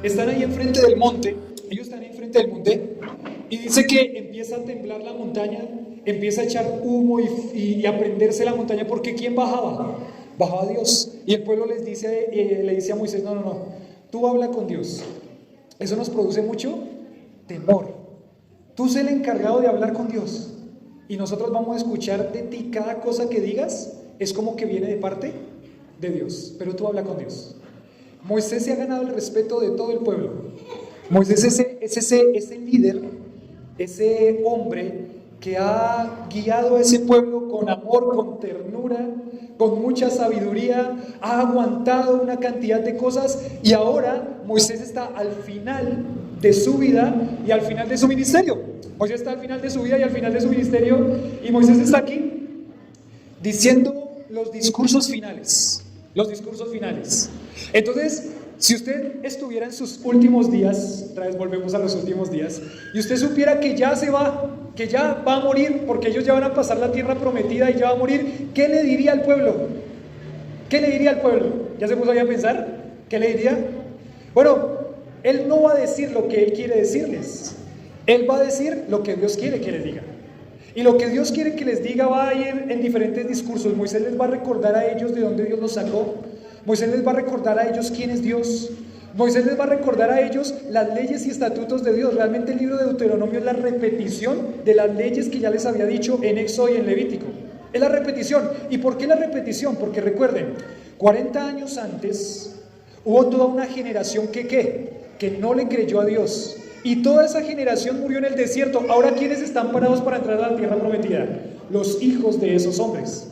están ahí enfrente del monte, ellos están ahí enfrente del monte, y dice que empieza a temblar la montaña, empieza a echar humo y a prenderse la montaña, porque ¿quién bajaba? Bajaba Dios. Y el pueblo le dice a Moisés, no, tú habla con Dios. Eso nos produce mucho temor. Tú sé el encargado de hablar con Dios, y nosotros vamos a escuchar de ti cada cosa que digas, es como que viene de parte de Dios, pero tú habla con Dios. Moisés se ha ganado el respeto de todo el pueblo. Moisés es ese líder, ese hombre que ha guiado a ese pueblo con amor, con ternura, con mucha sabiduría, ha aguantado una cantidad de cosas, y ahora Moisés está al final de su vida y al final de su ministerio. Moisés está al final de su vida y al final de su ministerio, y Moisés está aquí diciendo los discursos finales. Entonces, si usted estuviera en sus últimos días, otra vez volvemos a los últimos días, y usted supiera que ya se va, que ya va a morir, porque ellos ya van a pasar la tierra prometida y ya va a morir, ¿qué le diría al pueblo? ¿Qué le diría al pueblo? ¿Ya se puso ahí a pensar? ¿Qué le diría? Bueno, él no va a decir lo que él quiere decirles, él va a decir lo que Dios quiere que les diga. Y lo que Dios quiere que les diga va a ir en diferentes discursos. Moisés les va a recordar a ellos de dónde Dios los sacó. Moisés les va a recordar a ellos quién es Dios. Moisés les va a recordar a ellos las leyes y estatutos de Dios. Realmente el libro de Deuteronomio es la repetición de las leyes que ya les había dicho en Éxodo y en Levítico. Es la repetición. ¿Y por qué la repetición? Porque recuerden, 40 años antes hubo toda una generación que no le creyó a Dios. Y toda esa generación murió en el desierto. Ahora, ¿quiénes están parados para entrar a la tierra prometida? Los hijos de esos hombres.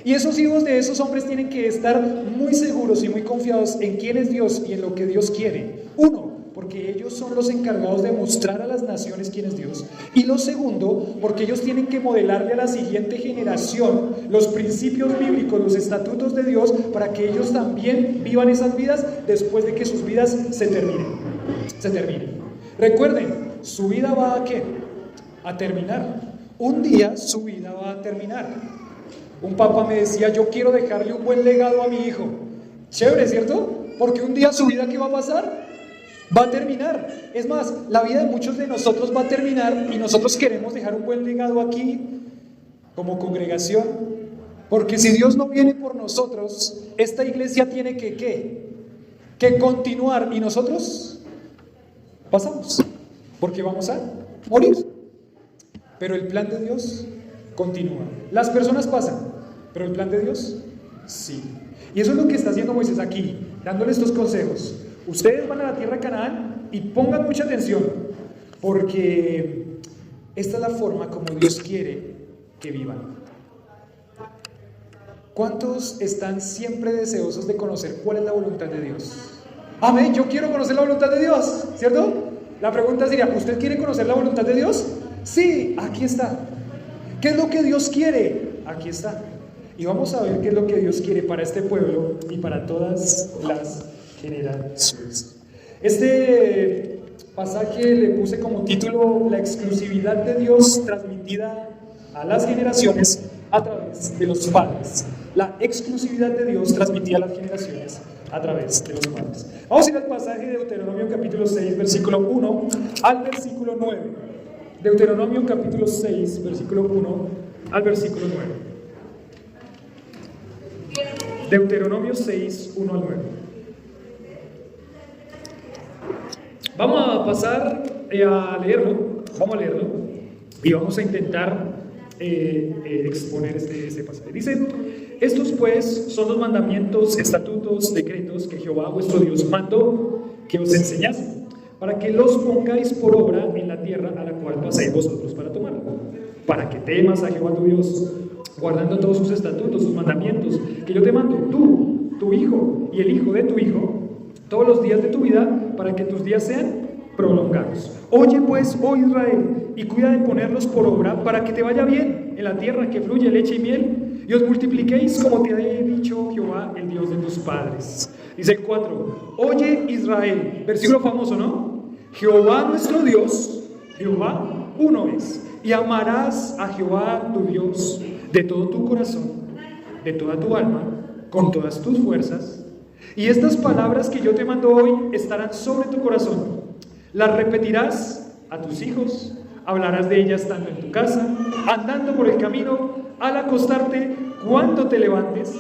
Y esos hijos de esos hombres tienen que estar muy seguros y muy confiados en quién es Dios y en lo que Dios quiere. Uno, porque ellos son los encargados de mostrar a las naciones quién es Dios. Y lo segundo, porque ellos tienen que modelarle a la siguiente generación los principios bíblicos, los estatutos de Dios, para que ellos también vivan esas vidas después de que sus vidas se terminen. Recuerden, su vida va a ¿qué? A terminar. Un día su vida va a terminar. Un papá me decía, yo quiero dejarle un buen legado a mi hijo. Chévere, ¿cierto? Porque un día su vida, ¿qué va a pasar? Va a terminar. Es más, la vida de muchos de nosotros va a terminar, y nosotros queremos dejar un buen legado aquí como congregación, porque si Dios no viene por nosotros, esta iglesia tiene que continuar, y nosotros pasamos, porque vamos a morir. Pero el plan de Dios continúa. Las personas pasan, pero el plan de Dios sí. Y eso es lo que está haciendo Moisés aquí, dándole estos consejos. Ustedes van a la tierra de Canaán y pongan mucha atención, porque esta es la forma como Dios quiere que vivan. ¿Cuántos están siempre deseosos de conocer cuál es la voluntad de Dios? Amén, yo quiero conocer la voluntad de Dios, ¿cierto? La pregunta sería, ¿usted quiere conocer la voluntad de Dios? Sí, aquí está. ¿Qué es lo que Dios quiere? Aquí está. Y vamos a ver qué es lo que Dios quiere para este pueblo y para todas las generaciones. Este pasaje le puse como título la exclusividad de Dios transmitida a las generaciones a través de los padres. La exclusividad de Dios transmitida a las generaciones a través de los padres. Vamos a ir al pasaje de Deuteronomio capítulo 6, versículo 1 al versículo 9. Deuteronomio capítulo 6, versículo 1 al versículo 9. Deuteronomio 6, 1 al 9. Vamos a pasar a leerlo, y vamos a intentar exponer este pasaje. Dice, estos pues son los mandamientos, estatutos, decretos que Jehová vuestro Dios mandó que os enseñase, para que los pongáis por obra en la tierra a la cual pasáis vosotros para tomarla, para que temas a Jehová tu Dios, guardando todos sus estatutos, sus mandamientos, que yo te mando, tú, tu hijo y el hijo de tu hijo, todos los días de tu vida, para que tus días sean prolongados. Oye pues, oh Israel, y cuida de ponerlos por obra, para que te vaya bien en la tierra que fluye leche y miel, y os multipliquéis como te he dicho Jehová, el Dios de tus padres. Dice el 4, oye Israel, versículo famoso, ¿no? Jehová nuestro Dios, Jehová uno es, y amarás a Jehová tu Dios de todo tu corazón, de toda tu alma, con todas tus fuerzas, Y estas palabras que yo te mando hoy estarán sobre tu corazón. Las repetirás a tus hijos, hablarás de ellas estando en tu casa, andando por el camino, al acostarte, cuando te levantes.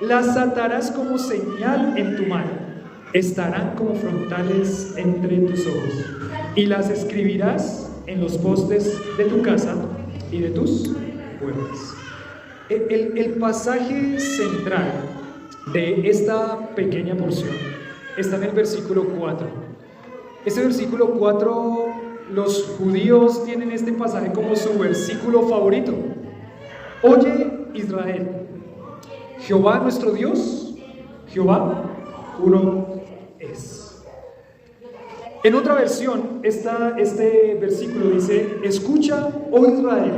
Las atarás como señal en tu mano, estarán como frontales entre tus ojos, y las escribirás en los postes de tu casa y de tus puertas. El pasaje central de esta pequeña porción está en el versículo 4. Este versículo 4, los judíos tienen este pasaje como su versículo favorito. Oye, Israel, Jehová nuestro Dios, Jehová uno es. En otra versión, este versículo dice: escucha, oh Israel,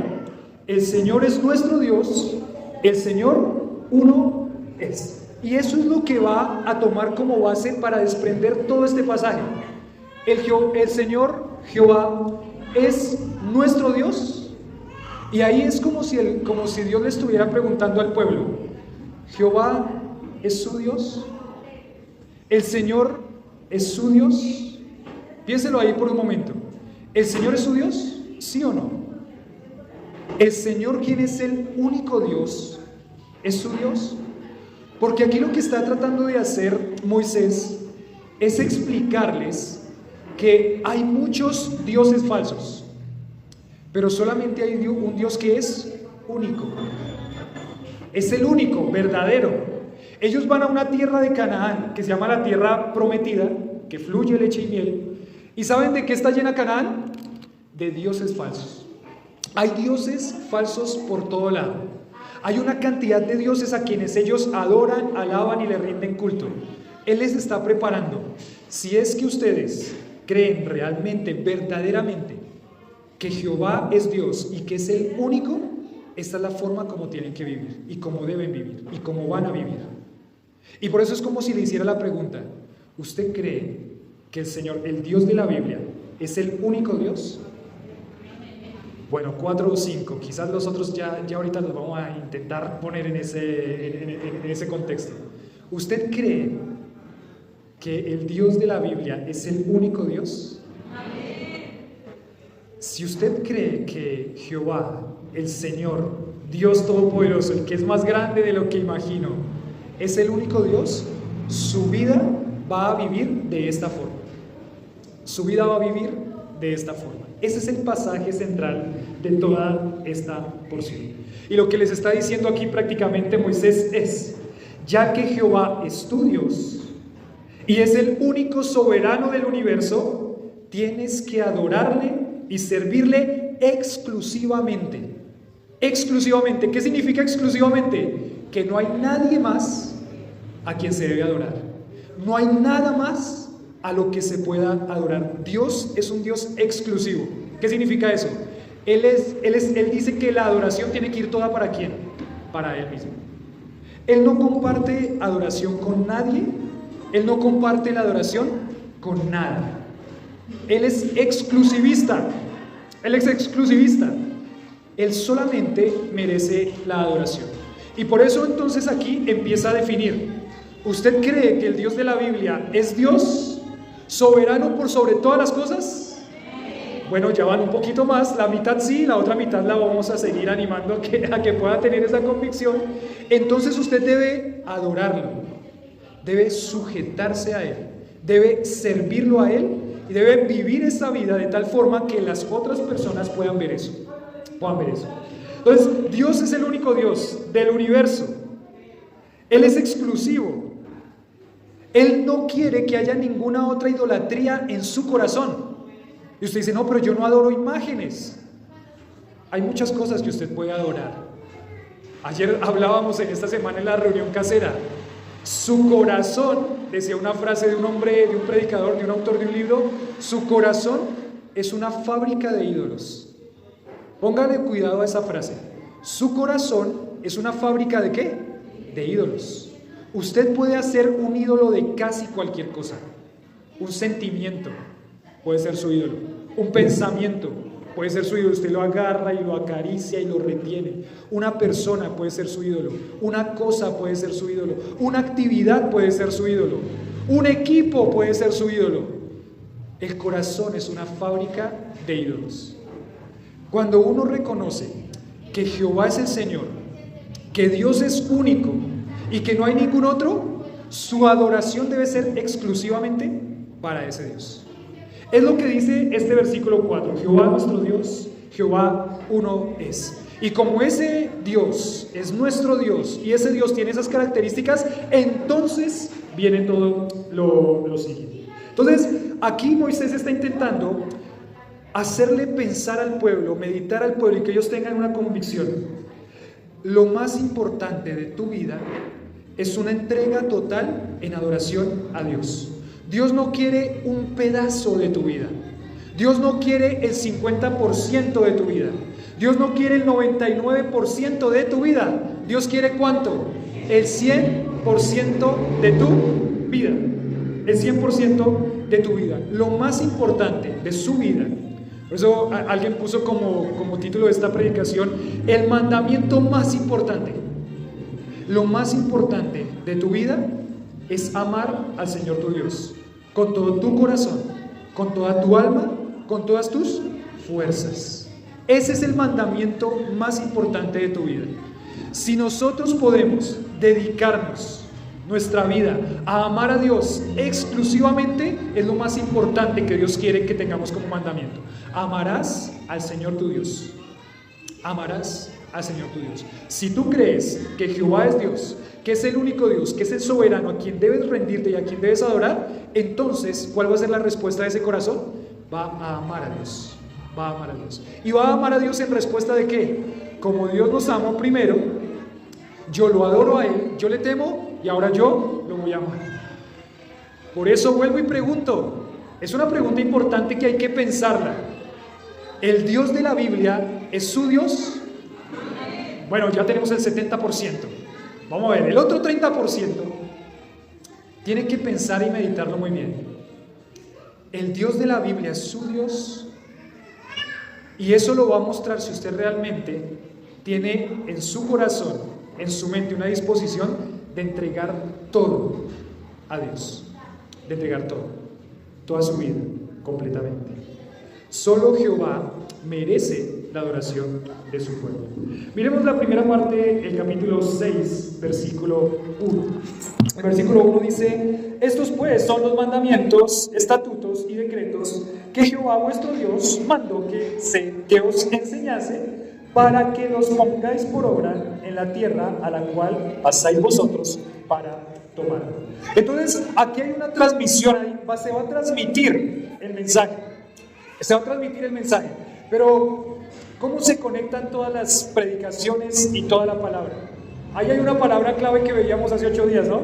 el Señor es nuestro Dios, el Señor uno es. Y eso es lo que va a tomar como base para desprender todo este pasaje. El Señor Jehová es nuestro Dios. Y ahí es como si Dios le estuviera preguntando al pueblo: ¿Jehová es su Dios? ¿El Señor es su Dios? Piénselo ahí por un momento. ¿El Señor es su Dios? ¿Sí o no? ¿El Señor, quien es el único Dios, es su Dios? Porque aquí lo que está tratando de hacer Moisés es explicarles que hay muchos dioses falsos, pero solamente hay un Dios que es único. Es el único, verdadero. Ellos van a una tierra de Canaán que se llama la tierra prometida, que fluye leche y miel. ¿Y saben de qué está llena Canaán? De dioses falsos. Hay dioses falsos por todo lado. Hay una cantidad de dioses a quienes ellos adoran, alaban y le rinden culto. Él les está preparando. Si es que ustedes creen realmente, verdaderamente, que Jehová es Dios y que es el único, esta es la forma como tienen que vivir y cómo deben vivir y cómo van a vivir. Y por eso es como si le hiciera la pregunta: ¿usted cree que el Señor, el Dios de la Biblia, es el único Dios? Bueno, 4 o 5, quizás los otros ya ahorita los vamos a intentar poner en ese contexto. ¿Usted cree que el Dios de la Biblia es el único Dios? Si usted cree que Jehová, el Señor, Dios Todopoderoso, el que es más grande de lo que imagino, es el único Dios, su vida va a vivir de esta forma. Su vida va a vivir de esta forma. Ese es el pasaje central de toda esta porción. Y lo que les está diciendo aquí prácticamente Moisés es: ya que Jehová es tu Dios y es el único soberano del universo, tienes que adorarle y servirle exclusivamente. Exclusivamente. ¿Qué significa exclusivamente? Que no hay nadie más a quien se debe adorar. No hay nada más a lo que se pueda adorar. Dios es un Dios exclusivo. ¿Qué significa eso? Él dice que la adoración tiene que ir toda ¿para quién? Para Él mismo. Él no comparte adoración con nadie. Él no comparte la adoración con nada. Él es exclusivista. Él es exclusivista. Él solamente merece la adoración. Y por eso entonces aquí empieza a definir: ¿usted cree que el Dios de la Biblia es Dios, soberano por sobre todas las cosas? Bueno, ya van un poquito más, la mitad sí, la otra mitad la vamos a seguir animando a que pueda tener esa convicción. Entonces usted debe adorarlo, debe sujetarse a Él, debe servirlo a Él y debe vivir esa vida de tal forma que las otras personas puedan ver eso. Entonces, Dios es el único Dios del universo. Él es exclusivo. Él no quiere que haya ninguna otra idolatría en su corazón. Y usted dice: no, pero yo no adoro imágenes. Hay muchas cosas que usted puede adorar. Ayer hablábamos en esta semana en la reunión casera. Su corazón, decía una frase de un hombre, de un predicador, de un autor de un libro: su corazón es una fábrica de ídolos. Póngale cuidado a esa frase. Su corazón es una fábrica ¿de qué? De ídolos. Usted puede hacer un ídolo de casi cualquier cosa. Un sentimiento puede ser su ídolo. Un pensamiento puede ser su ídolo. Usted lo agarra y lo acaricia y lo retiene. Una persona puede ser su ídolo. Una cosa puede ser su ídolo. Una actividad puede ser su ídolo. Un equipo puede ser su ídolo. El corazón es una fábrica de ídolos. Cuando uno reconoce que Jehová es el Señor, que Dios es único y que no hay ningún otro, su adoración debe ser exclusivamente para ese Dios. Es lo que dice este versículo 4. Jehová nuestro Dios, Jehová uno es. Y como ese Dios es nuestro Dios y ese Dios tiene esas características, entonces viene todo lo siguiente. Entonces, aquí Moisés está intentando hacerle pensar al pueblo, meditar al pueblo y que ellos tengan una convicción. Lo más importante de tu vida es una entrega total en adoración a Dios. Dios no quiere un pedazo de tu vida. Dios no quiere el 50% de tu vida. Dios no quiere el 99% de tu vida. Dios quiere ¿cuánto? El 100% de tu vida. El 100% de tu vida. Lo más importante de su vida. Por eso alguien puso como título de esta predicación: el mandamiento más importante. Lo más importante de tu vida es amar al Señor tu Dios con todo tu corazón, con toda tu alma, con todas tus fuerzas. Ese es el mandamiento más importante de tu vida. Si nosotros podemos dedicarnos nuestra vida a amar a Dios exclusivamente, es lo más importante que Dios quiere que tengamos como mandamiento. Amarás al Señor tu Dios. Amarás al Señor tu Dios. Si tú crees que Jehová es Dios, que es el único Dios, que es el soberano a quien debes rendirte y a quien debes adorar, entonces, ¿cuál va a ser la respuesta de ese corazón? Va a amar a Dios. Va a amar a Dios. ¿Y va a amar a Dios en respuesta de qué? Como Dios nos amó primero, yo lo adoro a Él, yo le temo y ahora yo lo voy a amar. Por eso vuelvo y pregunto, es una pregunta importante que hay que pensarla. ¿El Dios de la Biblia es su Dios? Bueno, ya tenemos el 70%. Vamos a ver, el otro 30% tiene que pensar y meditarlo muy bien. ¿El Dios de la Biblia es su Dios? Y eso lo va a mostrar si usted realmente tiene en su corazón, en su mente, una disposición de entregar todo a Dios. De entregar todo, toda su vida, completamente. Solo Jehová merece la adoración de su pueblo. Miremos la primera parte, el capítulo 6, versículo 1. El versículo 1 dice: estos pues son los mandamientos, estatutos y decretos que Jehová vuestro Dios mandó que os enseñase, para que los pongáis por obra en la tierra a la cual pasáis vosotros para tomar. Entonces, aquí hay una transmisión, se va a transmitir el mensaje. Se va a transmitir el mensaje. Pero, ¿cómo se conectan todas las predicaciones y toda la palabra? Ahí hay una palabra clave que veíamos hace 8 días, ¿no?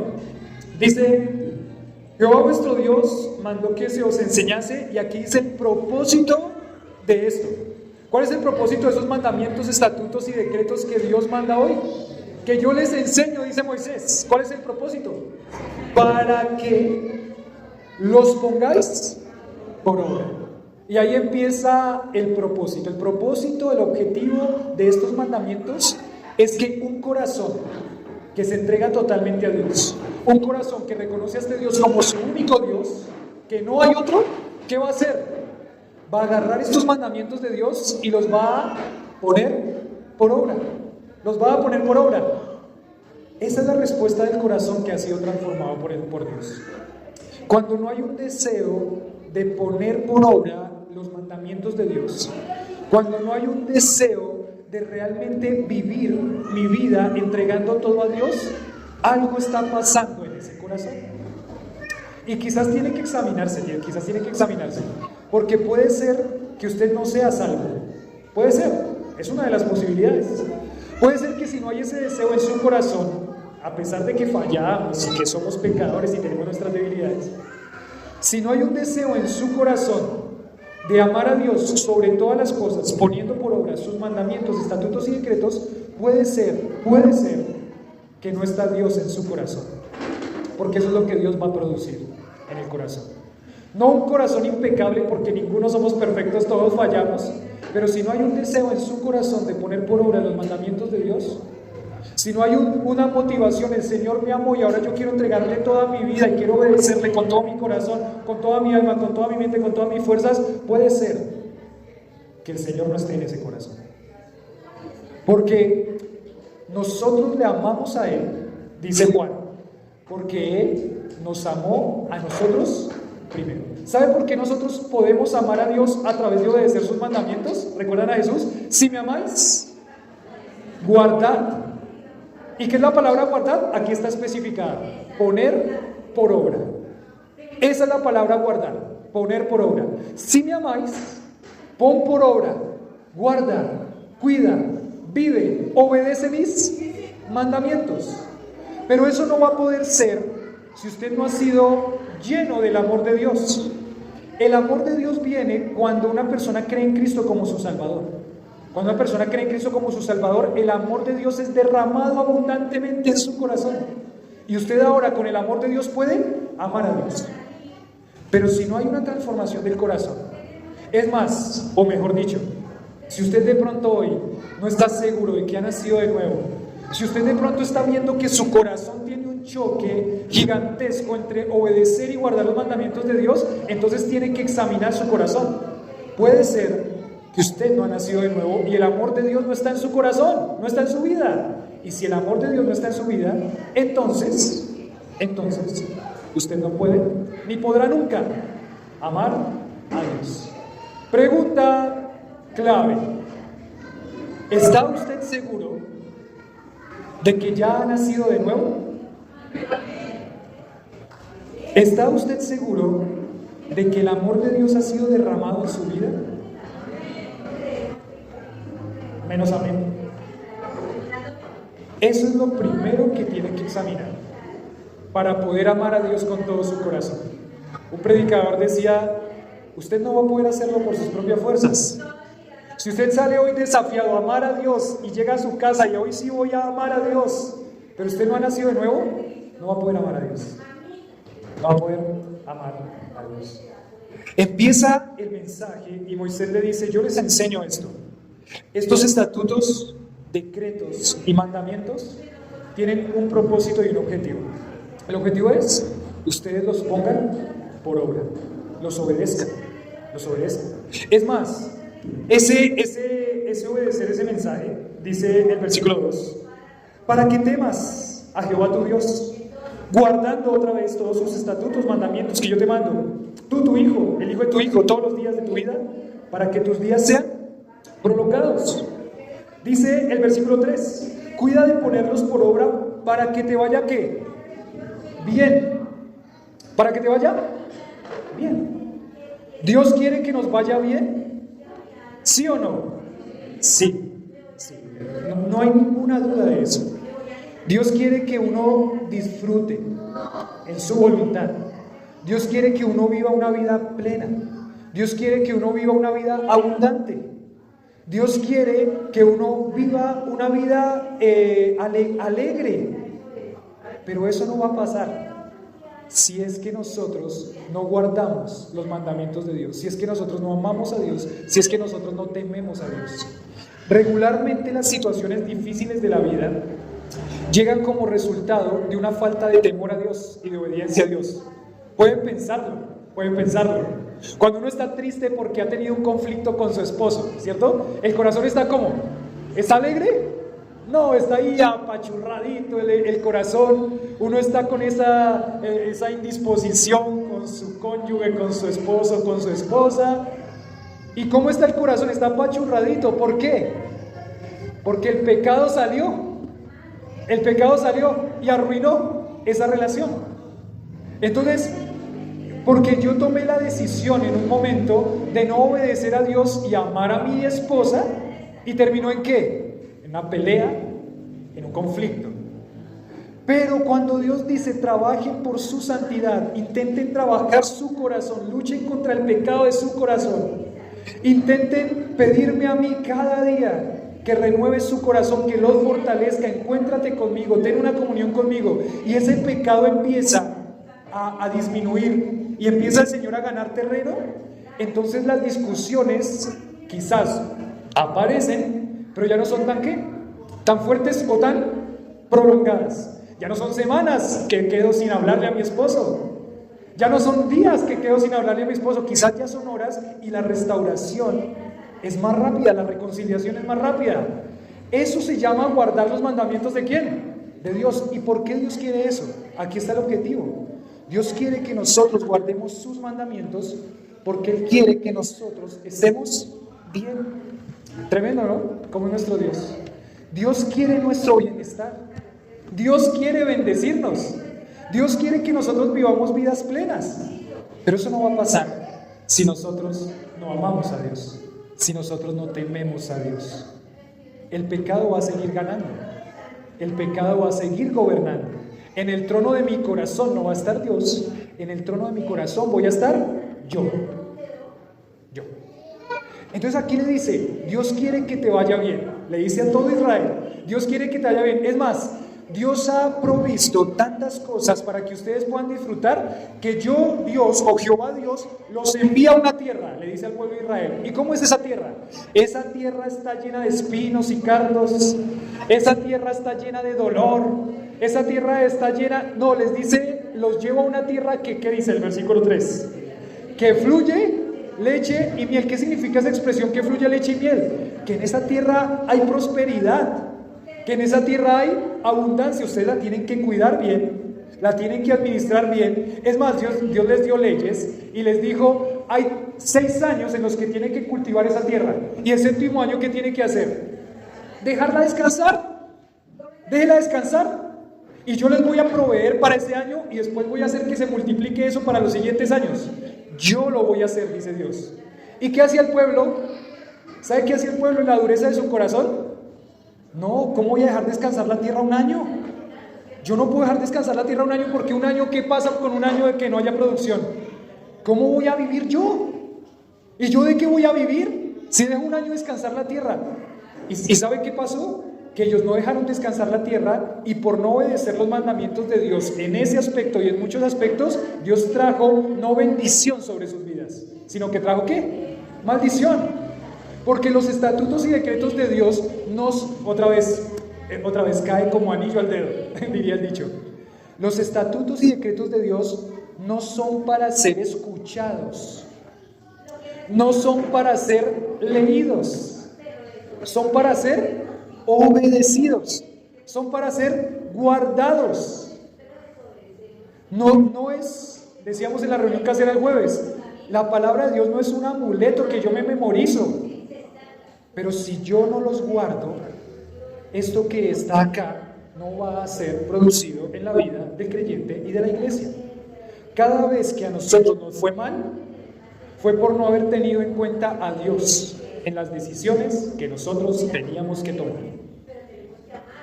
Dice: Jehová vuestro Dios mandó que se os enseñase, y aquí dice el propósito de esto. ¿Cuál es el propósito de esos mandamientos, estatutos y decretos que Dios manda hoy? Que yo les enseño, dice Moisés. ¿Cuál es el propósito? Para que los pongáis por obra. Y ahí empieza el propósito. El propósito, el objetivo de estos mandamientos es que un corazón que se entrega totalmente a Dios, un corazón que reconoce a este Dios como su único Dios, que no hay otro, ¿qué va a hacer? Va a agarrar estos mandamientos de Dios y los va a poner por obra. Los va a poner por obra. Esa es la respuesta del corazón que ha sido transformado por Dios. Cuando no hay un deseo de poner por obra los mandamientos de Dios, cuando no hay un deseo de realmente vivir mi vida entregando todo a Dios, algo está pasando en ese corazón. Y quizás tiene que examinarse, porque puede ser que usted no sea salvo. Puede ser, es una de las posibilidades. Puede ser que si no hay ese deseo en su corazón, a pesar de que fallamos y que somos pecadores y tenemos nuestras debilidades, si no hay un deseo en su corazón de amar a Dios sobre todas las cosas, poniendo por obra sus mandamientos, estatutos y decretos, puede ser que no está Dios en su corazón, porque eso es lo que Dios va a producir en el corazón. No un corazón impecable, porque ninguno somos perfectos, todos fallamos, Pero si no hay un deseo en su corazón de poner por obra los mandamientos de Dios, si no hay una motivación, el Señor me amó y ahora yo quiero entregarle toda mi vida y quiero obedecerle con todo mi corazón, con toda mi alma, con toda mi mente, con todas mis fuerzas, puede ser que el Señor no esté en ese corazón. Porque nosotros le amamos a Él, dice Juan, porque Él nos amó a nosotros primero. ¿Sabe por qué nosotros podemos amar a Dios a través de obedecer sus mandamientos? ¿Recuerdan a Jesús? Si me amáis, guardad. ¿Y qué es la palabra guardar? Aquí está especificada. Poner por obra. Esa es la palabra guardar. Poner por obra. Si me amáis, pon por obra, guarda, cuida, vive, obedece mis mandamientos. Pero eso no va a poder ser si usted no ha sido lleno del amor de Dios. El amor de Dios viene cuando una persona cree en Cristo como su Salvador. Cuando una persona cree en Cristo como su Salvador, el amor de Dios es derramado abundantemente en su corazón. Y usted ahora con el amor de Dios puede amar a Dios. Pero si no hay una transformación del corazón, es más, o mejor dicho, si usted de pronto hoy no está seguro de que ha nacido de nuevo, si usted de pronto está viendo que su corazón tiene un choque gigantesco entre obedecer y guardar los mandamientos de Dios, entonces tiene que examinar su corazón. Puede ser que usted no ha nacido de nuevo y el amor de Dios no está en su corazón, no está en su vida. Y si el amor de Dios no está en su vida, entonces usted no puede ni podrá nunca amar a Dios. Pregunta clave: ¿está usted seguro de que ya ha nacido de nuevo? ¿Está usted seguro de que el amor de Dios ha sido derramado en su vida? Menos amén. Eso es lo primero que tiene que examinar para poder amar a Dios con todo su corazón. Un predicador decía: usted no va a poder hacerlo por sus propias fuerzas. Si usted sale hoy desafiado a amar a Dios y llega a su casa y hoy sí voy a amar a Dios, pero usted no ha nacido de nuevo, no va a poder amar a Dios. No va a poder amar a Dios. Empieza el mensaje y Moisés le dice: yo les enseño esto. Estos estatutos, decretos y mandamientos tienen un propósito y un objetivo. El objetivo es que ustedes los pongan por obra, los obedezcan. Es más, ese obedecer ese mensaje, dice el versículo 2, para que temas a Jehová tu Dios, guardando otra vez todos sus estatutos, mandamientos que yo te mando, tú, tu hijo, el hijo de tu hijo, todos los días de tu vida, para que tus días sean prolongados. Dice el versículo 3, cuida de ponerlos por obra para que te vaya ¿qué? Bien. Para que te vaya bien. ¿Dios quiere que nos vaya bien? ¿Sí o no? Sí. No hay ninguna duda de eso. Dios quiere que uno disfrute en su voluntad. Dios quiere que uno viva una vida plena. Dios quiere que uno viva una vida abundante. Dios quiere que uno viva una vida alegre. Pero eso no va a pasar si es que nosotros no guardamos los mandamientos de Dios, si es que nosotros no amamos a Dios, si es que nosotros no tememos a Dios. Regularmente las situaciones difíciles de la vida llegan como resultado de una falta de temor a Dios y de obediencia a Dios. Pueden pensarlo. Cuando uno está triste porque ha tenido un conflicto con su esposo, ¿cierto? El corazón está ¿cómo? ¿Está alegre? No, está ahí apachurradito el corazón. Uno está con esa indisposición con su cónyuge, con su esposo, con su esposa. ¿Y cómo está el corazón? Está apachurradito. ¿Por qué? Porque el pecado salió. El pecado salió y arruinó esa relación. Entonces, porque yo tomé la decisión en un momento de no obedecer a Dios y amar a mi esposa, y terminó ¿en qué? En una pelea, en un conflicto. Pero cuando Dios dice trabajen por su santidad, intenten trabajar su corazón, luchen contra el pecado de su corazón, intenten pedirme a mí cada día que renueve su corazón, que los fortalezca, encuéntrate conmigo, ten una comunión conmigo, y ese pecado empieza a disminuir y empieza el Señor a ganar terreno, entonces las discusiones quizás Aparecen, pero ya no son tan ¿qué? Tan fuertes o tan prolongadas. Ya no son semanas que quedo sin hablarle a mi esposo. Ya no son días que quedo sin hablarle a mi esposo. Quizás ya son horas y la restauración es más rápida, la reconciliación es más rápida. Eso se llama guardar los mandamientos ¿de quién? De Dios. ¿Y por qué Dios quiere eso? Aquí está el objetivo. Dios quiere que nosotros guardemos sus mandamientos porque Él quiere que nosotros estemos bien. Tremendo, ¿no? Como nuestro Dios. Dios quiere nuestro bienestar. Dios quiere bendecirnos. Dios quiere que nosotros vivamos vidas plenas. Pero eso no va a pasar si nosotros no amamos a Dios, si nosotros no tememos a Dios. El pecado va a seguir ganando. El pecado va a seguir gobernando. En el trono de mi corazón no va a estar Dios. En el trono de mi corazón voy a estar yo. Entonces aquí le dice, Dios quiere que te vaya bien. Le dice a todo Israel, Dios quiere que te vaya bien. Es más, Dios ha provisto tantas cosas para que ustedes puedan disfrutar, que yo, Dios, o Jehová Dios, los envía a una tierra, le dice al pueblo de Israel. ¿Y cómo es esa tierra? Esa tierra está llena de espinos y cardos. Esa tierra está llena de dolor. Esa tierra está llena, no, les dice, los llevo a una tierra que, ¿qué dice el versículo 3? Que fluye leche y miel. ¿Qué significa esa expresión, que fluye leche y miel? Que en esa tierra hay prosperidad, que en esa tierra hay abundancia. Ustedes la tienen que cuidar bien, la tienen que administrar bien. Es más, Dios les dio leyes y les dijo, hay 6 años en los que tienen que cultivar esa tierra, y el 7º año, ¿qué tienen que hacer? Dejarla descansar. Déjela descansar. Y yo les voy a proveer para ese año, y después voy a hacer que se multiplique eso para los siguientes años. Yo lo voy a hacer, dice Dios. ¿Y qué hacía el pueblo? ¿Sabe qué hacía el pueblo en la dureza de su corazón? No, ¿cómo voy a dejar descansar la tierra un año? Yo no puedo dejar descansar la tierra un año, porque un año, ¿qué pasa con un año de que no haya producción? ¿Cómo voy a vivir yo? ¿Y yo de qué voy a vivir si dejo un año descansar la tierra? ¿Y sabe qué pasó? Que ellos no dejaron descansar la tierra, y por no obedecer los mandamientos de Dios en ese aspecto y en muchos aspectos, Dios trajo no bendición sobre sus vidas, sino que trajo ¿qué? Maldición. Porque los estatutos y decretos de Dios otra vez cae como anillo al dedo, diría el dicho. Los estatutos y decretos de Dios no son para ser escuchados, no son para ser leídos, son para ser obedecidos, son para ser guardados. No es, decíamos en la reunión casera el jueves, la palabra de Dios no es un amuleto que yo me memorizo, pero si yo no los guardo, esto que está acá no va a ser producido en la vida del creyente y de la iglesia. Cada vez que a nosotros nos fue mal, fue por no haber tenido en cuenta a Dios en las decisiones que nosotros teníamos que tomar.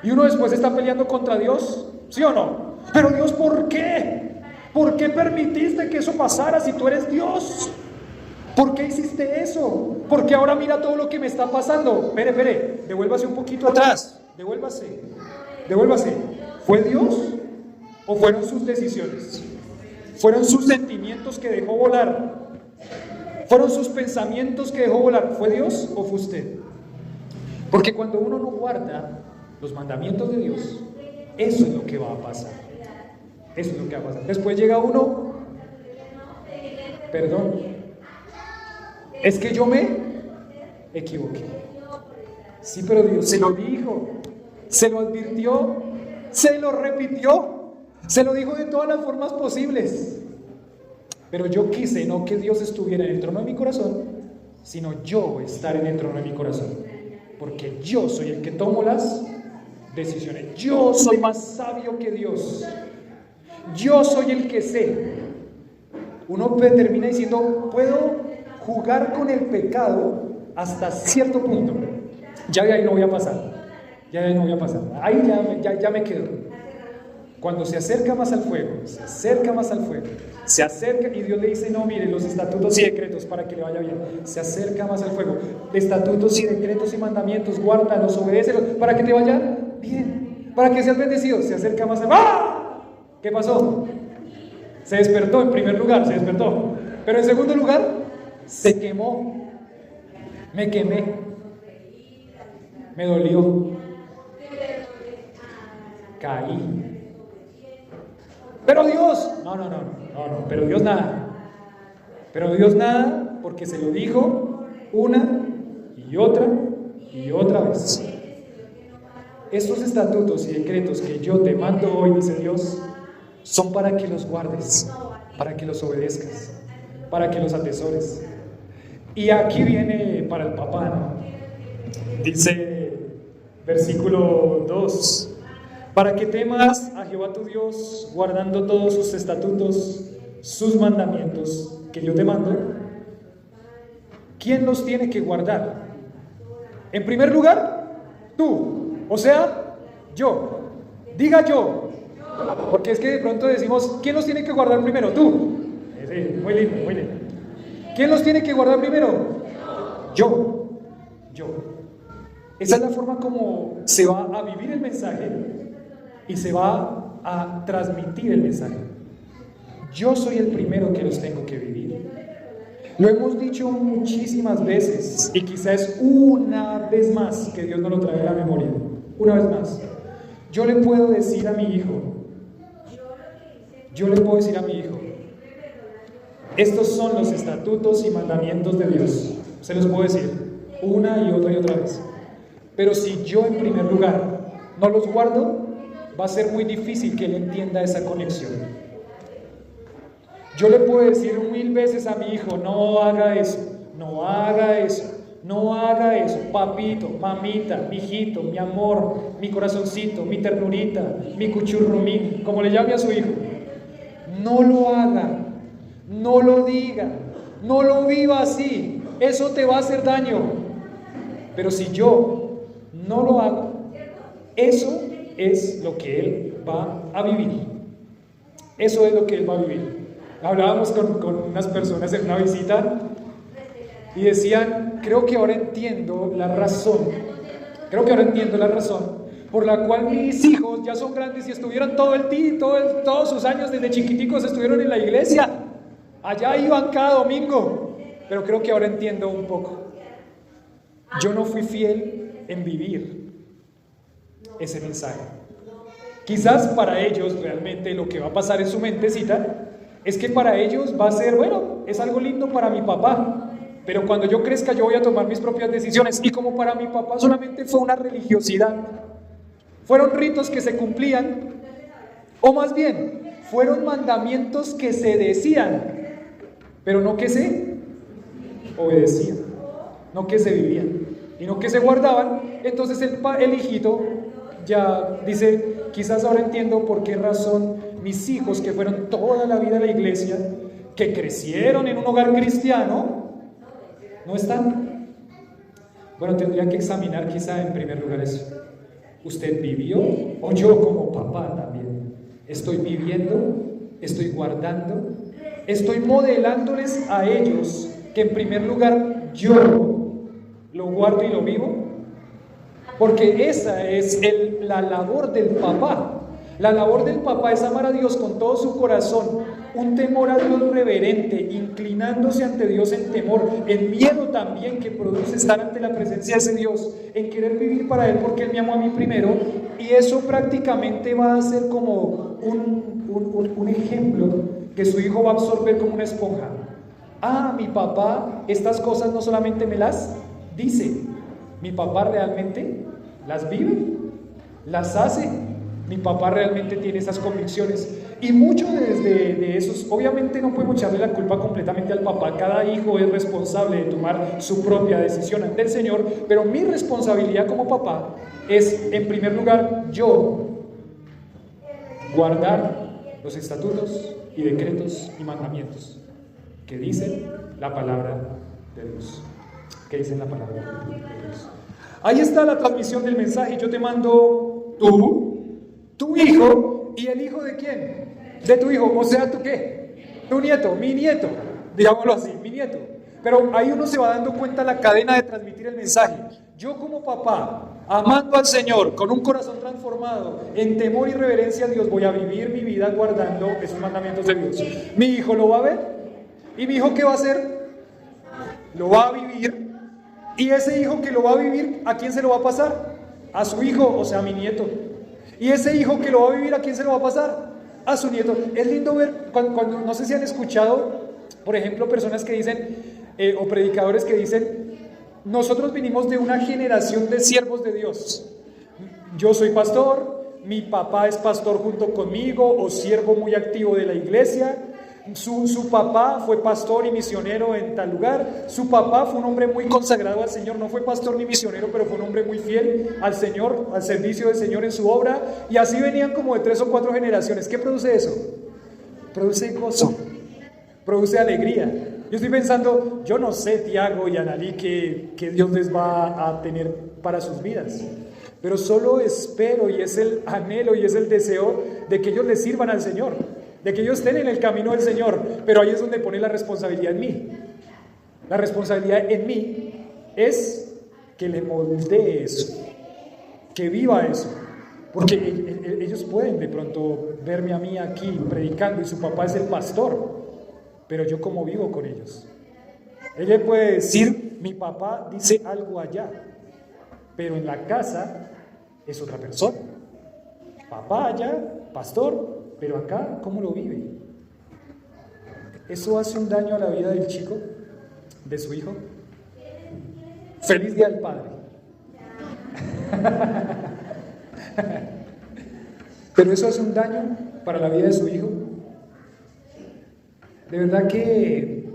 Y uno después está peleando contra Dios, ¿sí o no? Pero Dios, ¿por qué? ¿Por qué permitiste que eso pasara si tú eres Dios? ¿Por qué hiciste eso? Porque ahora mira todo lo que me está pasando. Espere, devuélvase un poquito atrás. Devuélvase. ¿Fue Dios o fueron sus decisiones? ¿Fueron sus sentimientos que dejó volar? ¿Fueron sus pensamientos que dejó volar? ¿Fue Dios o fue usted? Porque cuando uno no guarda los mandamientos de Dios, eso es lo que va a pasar. Eso es lo que va a pasar. Después llega uno, perdón, es que yo me equivoqué. Sí, pero Dios se lo dijo, se lo advirtió, se lo repitió, se lo dijo de todas las formas posibles. Pero yo quise no que Dios estuviera en el trono de mi corazón, sino yo estar en el trono de mi corazón. Porque yo soy el que tomo las decisiones. Yo soy más sabio que Dios. Yo soy el que sé. Uno termina diciendo, puedo jugar con el pecado hasta cierto punto. Ya de ahí no voy a pasar. Ahí ya me quedo. Cuando se acerca más al fuego, se acerca y Dios le dice, no, mire, los estatutos y decretos para que le vaya bien. Se acerca más al fuego. Estatutos y decretos y mandamientos, guárdalos, obedécelos, para que te vaya bien, para que seas bendecido. Se acerca más al... ¡Ah! ¿Qué pasó? Se despertó, en primer lugar, pero en segundo lugar, se quemó. Me quemé. Me dolió. Caí. Pero Dios, no, pero Dios nada. Pero Dios nada porque se lo dijo una y otra vez. Estos estatutos y decretos que yo te mando hoy, dice Dios, son para que los guardes, para que los obedezcas, para que los atesores. Y aquí viene para el papá, ¿no? Dice versículo 2: para que temas a Jehová tu Dios, guardando todos sus estatutos, sus mandamientos que yo te mando. ¿Quién los tiene que guardar? En primer lugar, tú, o sea, yo. Diga yo, porque es que de pronto decimos, ¿quién los tiene que guardar primero? Tú. Sí, muy lindo, muy lindo. ¿Quién los tiene que guardar primero? Yo. Esa es la forma como se va a vivir el mensaje y se va a transmitir el mensaje. Yo soy el primero que los tengo que vivir. Lo hemos dicho muchísimas veces y quizás una vez más que Dios nos lo trae a la memoria. Una vez más. Yo le puedo decir a mi hijo, estos son los estatutos y mandamientos de Dios. Se los puedo decir una y otra vez. Pero si yo en primer lugar no los guardo, va a ser muy difícil que él entienda esa conexión. Yo le puedo decir 1000 veces a mi hijo, no haga eso, no haga eso, no haga eso, papito, mamita, mi hijito, mi amor, mi corazoncito, mi ternurita, mi cuchurrumín, como le llame a su hijo. No lo haga, no lo diga, no lo viva así, eso te va a hacer daño. Pero si yo no lo hago, eso es lo que él va a vivir. Eso es lo que él va a vivir. Hablábamos con unas personas en una visita y decían, creo que ahora entiendo la razón por la cual mis hijos ya son grandes y estuvieron todos sus años desde chiquiticos estuvieron en la iglesia. Allá iban cada domingo, pero creo que ahora entiendo un poco. Yo no fui fiel en vivir ese mensaje. Quizás para ellos realmente lo que va a pasar en su mentecita es que para ellos va a ser, bueno, es algo lindo para mi papá, pero cuando yo crezca yo voy a tomar mis propias decisiones. Y como para mi papá solamente fue una religiosidad, fueron ritos que se cumplían, o más bien, fueron mandamientos que se decían, pero no que se obedecían, no que se vivían, y no que se guardaban. Entonces el hijito ya dice, quizás ahora entiendo por qué razón mis hijos que fueron toda la vida a la iglesia, que crecieron en un hogar cristiano, no están. Bueno, tendría que examinar quizá en primer lugar eso. ¿Usted vivió? O yo como papá también. ¿Estoy viviendo? ¿Estoy guardando? ¿Estoy modelándoles a ellos que en primer lugar yo lo guardo y lo vivo? Porque esa es la labor del papá. La labor del papá es amar a Dios con todo su corazón, un temor a Dios reverente, inclinándose ante Dios en temor, en miedo también que produce estar ante la presencia de ese Dios, en querer vivir para Él porque Él me amó a mí primero. Y eso prácticamente va a ser como un ejemplo que su hijo va a absorber como una esponja. Ah, mi papá estas cosas no solamente me las dice, mi papá realmente las vive, las hace. Mi papá realmente tiene esas convicciones. Y mucho de esos, obviamente no podemos echarle la culpa completamente al papá. Cada hijo es responsable de tomar su propia decisión ante el Señor. Pero mi responsabilidad como papá es, en primer lugar, yo guardar los estatutos y decretos y mandamientos que dicen la palabra de Dios. Que dicen la palabra de Dios. Ahí está la transmisión del mensaje. Yo te mando tu hijo, ¿y el hijo de quién? De tu hijo, o sea, ¿tú qué? Tu nieto, mi nieto, digámoslo así, mi nieto. Pero ahí uno se va dando cuenta la cadena de transmitir el mensaje. Yo como papá, amando al Señor, con un corazón transformado, en temor y reverencia a Dios, voy a vivir mi vida guardando esos mandamientos de Dios. Mi hijo lo va a ver, ¿y mi hijo qué va a hacer? Lo va a vivir, Y ese hijo que lo va a vivir, ¿a quién se lo va a pasar? A su hijo, o sea, a mi nieto. Y ese hijo que lo va a vivir, ¿a quién se lo va a pasar? A su nieto. Es lindo ver, cuando no sé si han escuchado, por ejemplo, personas que dicen, o predicadores que dicen, nosotros vinimos de una generación de siervos de Dios. Yo soy pastor, mi papá es pastor junto conmigo, o siervo muy activo de la iglesia. Su papá fue pastor y misionero en tal lugar. Su papá fue un hombre muy consagrado al Señor. No fue pastor ni misionero, pero fue un hombre muy fiel al Señor, al servicio del Señor en su obra. Y así venían como de 3 o 4 generaciones. ¿Qué produce eso? Produce gozo, produce alegría. Yo estoy pensando, yo no sé, Tiago y Analí, que Dios les va a tener para sus vidas, pero solo espero, y es el anhelo y es el deseo de que ellos les sirvan al Señor, de que ellos estén en el camino del Señor. Pero ahí es donde pone la responsabilidad en mí. La responsabilidad en mí es que le moldee eso, que viva eso, porque ellos pueden de pronto verme a mí aquí predicando y su papá es el pastor, pero yo cómo vivo con ellos. Ella puede decir, mi papá dice algo allá, pero en la casa es otra persona. Papá allá, pastor, pero acá, ¿cómo lo vive? ¿Eso hace un daño a la vida del chico, de su hijo? Feliz Día del Padre. ¿Pero eso hace un daño para la vida de su hijo? De verdad que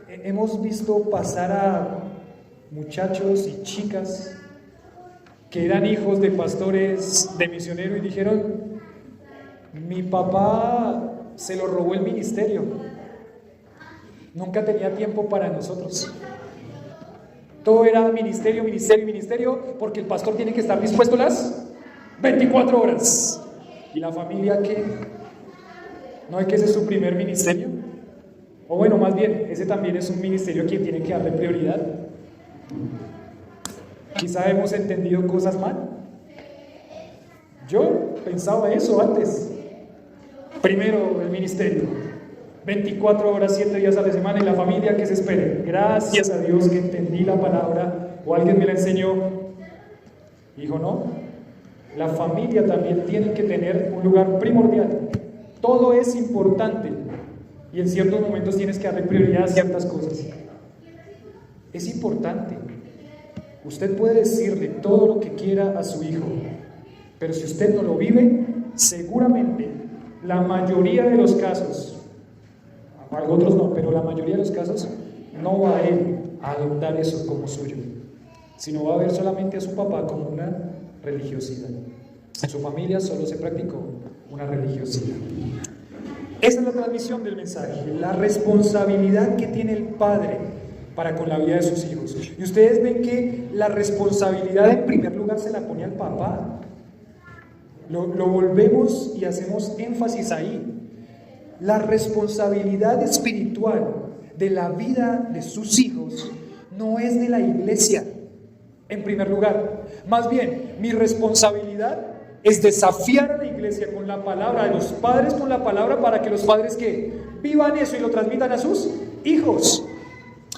hemos visto pasar a muchachos y chicas que eran hijos de pastores, de misioneros, y dijeron, mi papá se lo robó el ministerio, nunca tenía tiempo para nosotros, todo era ministerio, ministerio, ministerio, porque el pastor tiene que estar dispuesto las 24 horas. ¿Y la familia qué? ¿No es que ese es su primer ministerio? O bueno, más bien, ese también es un ministerio que tiene que darle prioridad. Quizá hemos entendido cosas mal. Yo pensaba eso antes. Primero el ministerio, 24 horas, 7 días a la semana, y la familia que se espere. Gracias a Dios que entendí la palabra, o alguien me la enseñó. Dijo, no, la familia también tiene que tener un lugar primordial. Todo es importante, y en ciertos momentos tienes que darle prioridad a ciertas cosas. Es importante. Usted puede decirle todo lo que quiera a su hijo, pero si usted no lo vive, seguramente la mayoría de los casos, otros no, pero la mayoría de los casos, no va a él a adoptar eso como suyo, sino va a ver solamente a su papá como una religiosidad. En su familia solo se practicó una religiosidad. Esa es la transmisión del mensaje, la responsabilidad que tiene el padre para con la vida de sus hijos. Y ustedes ven que la responsabilidad en primer lugar se la pone al papá. Lo volvemos y hacemos énfasis ahí. La responsabilidad espiritual de la vida de sus hijos no es de la iglesia, en primer lugar. Más bien, mi responsabilidad es desafiar a la iglesia con la palabra, a los padres con la palabra, para que los padres que vivan eso y lo transmitan a sus hijos.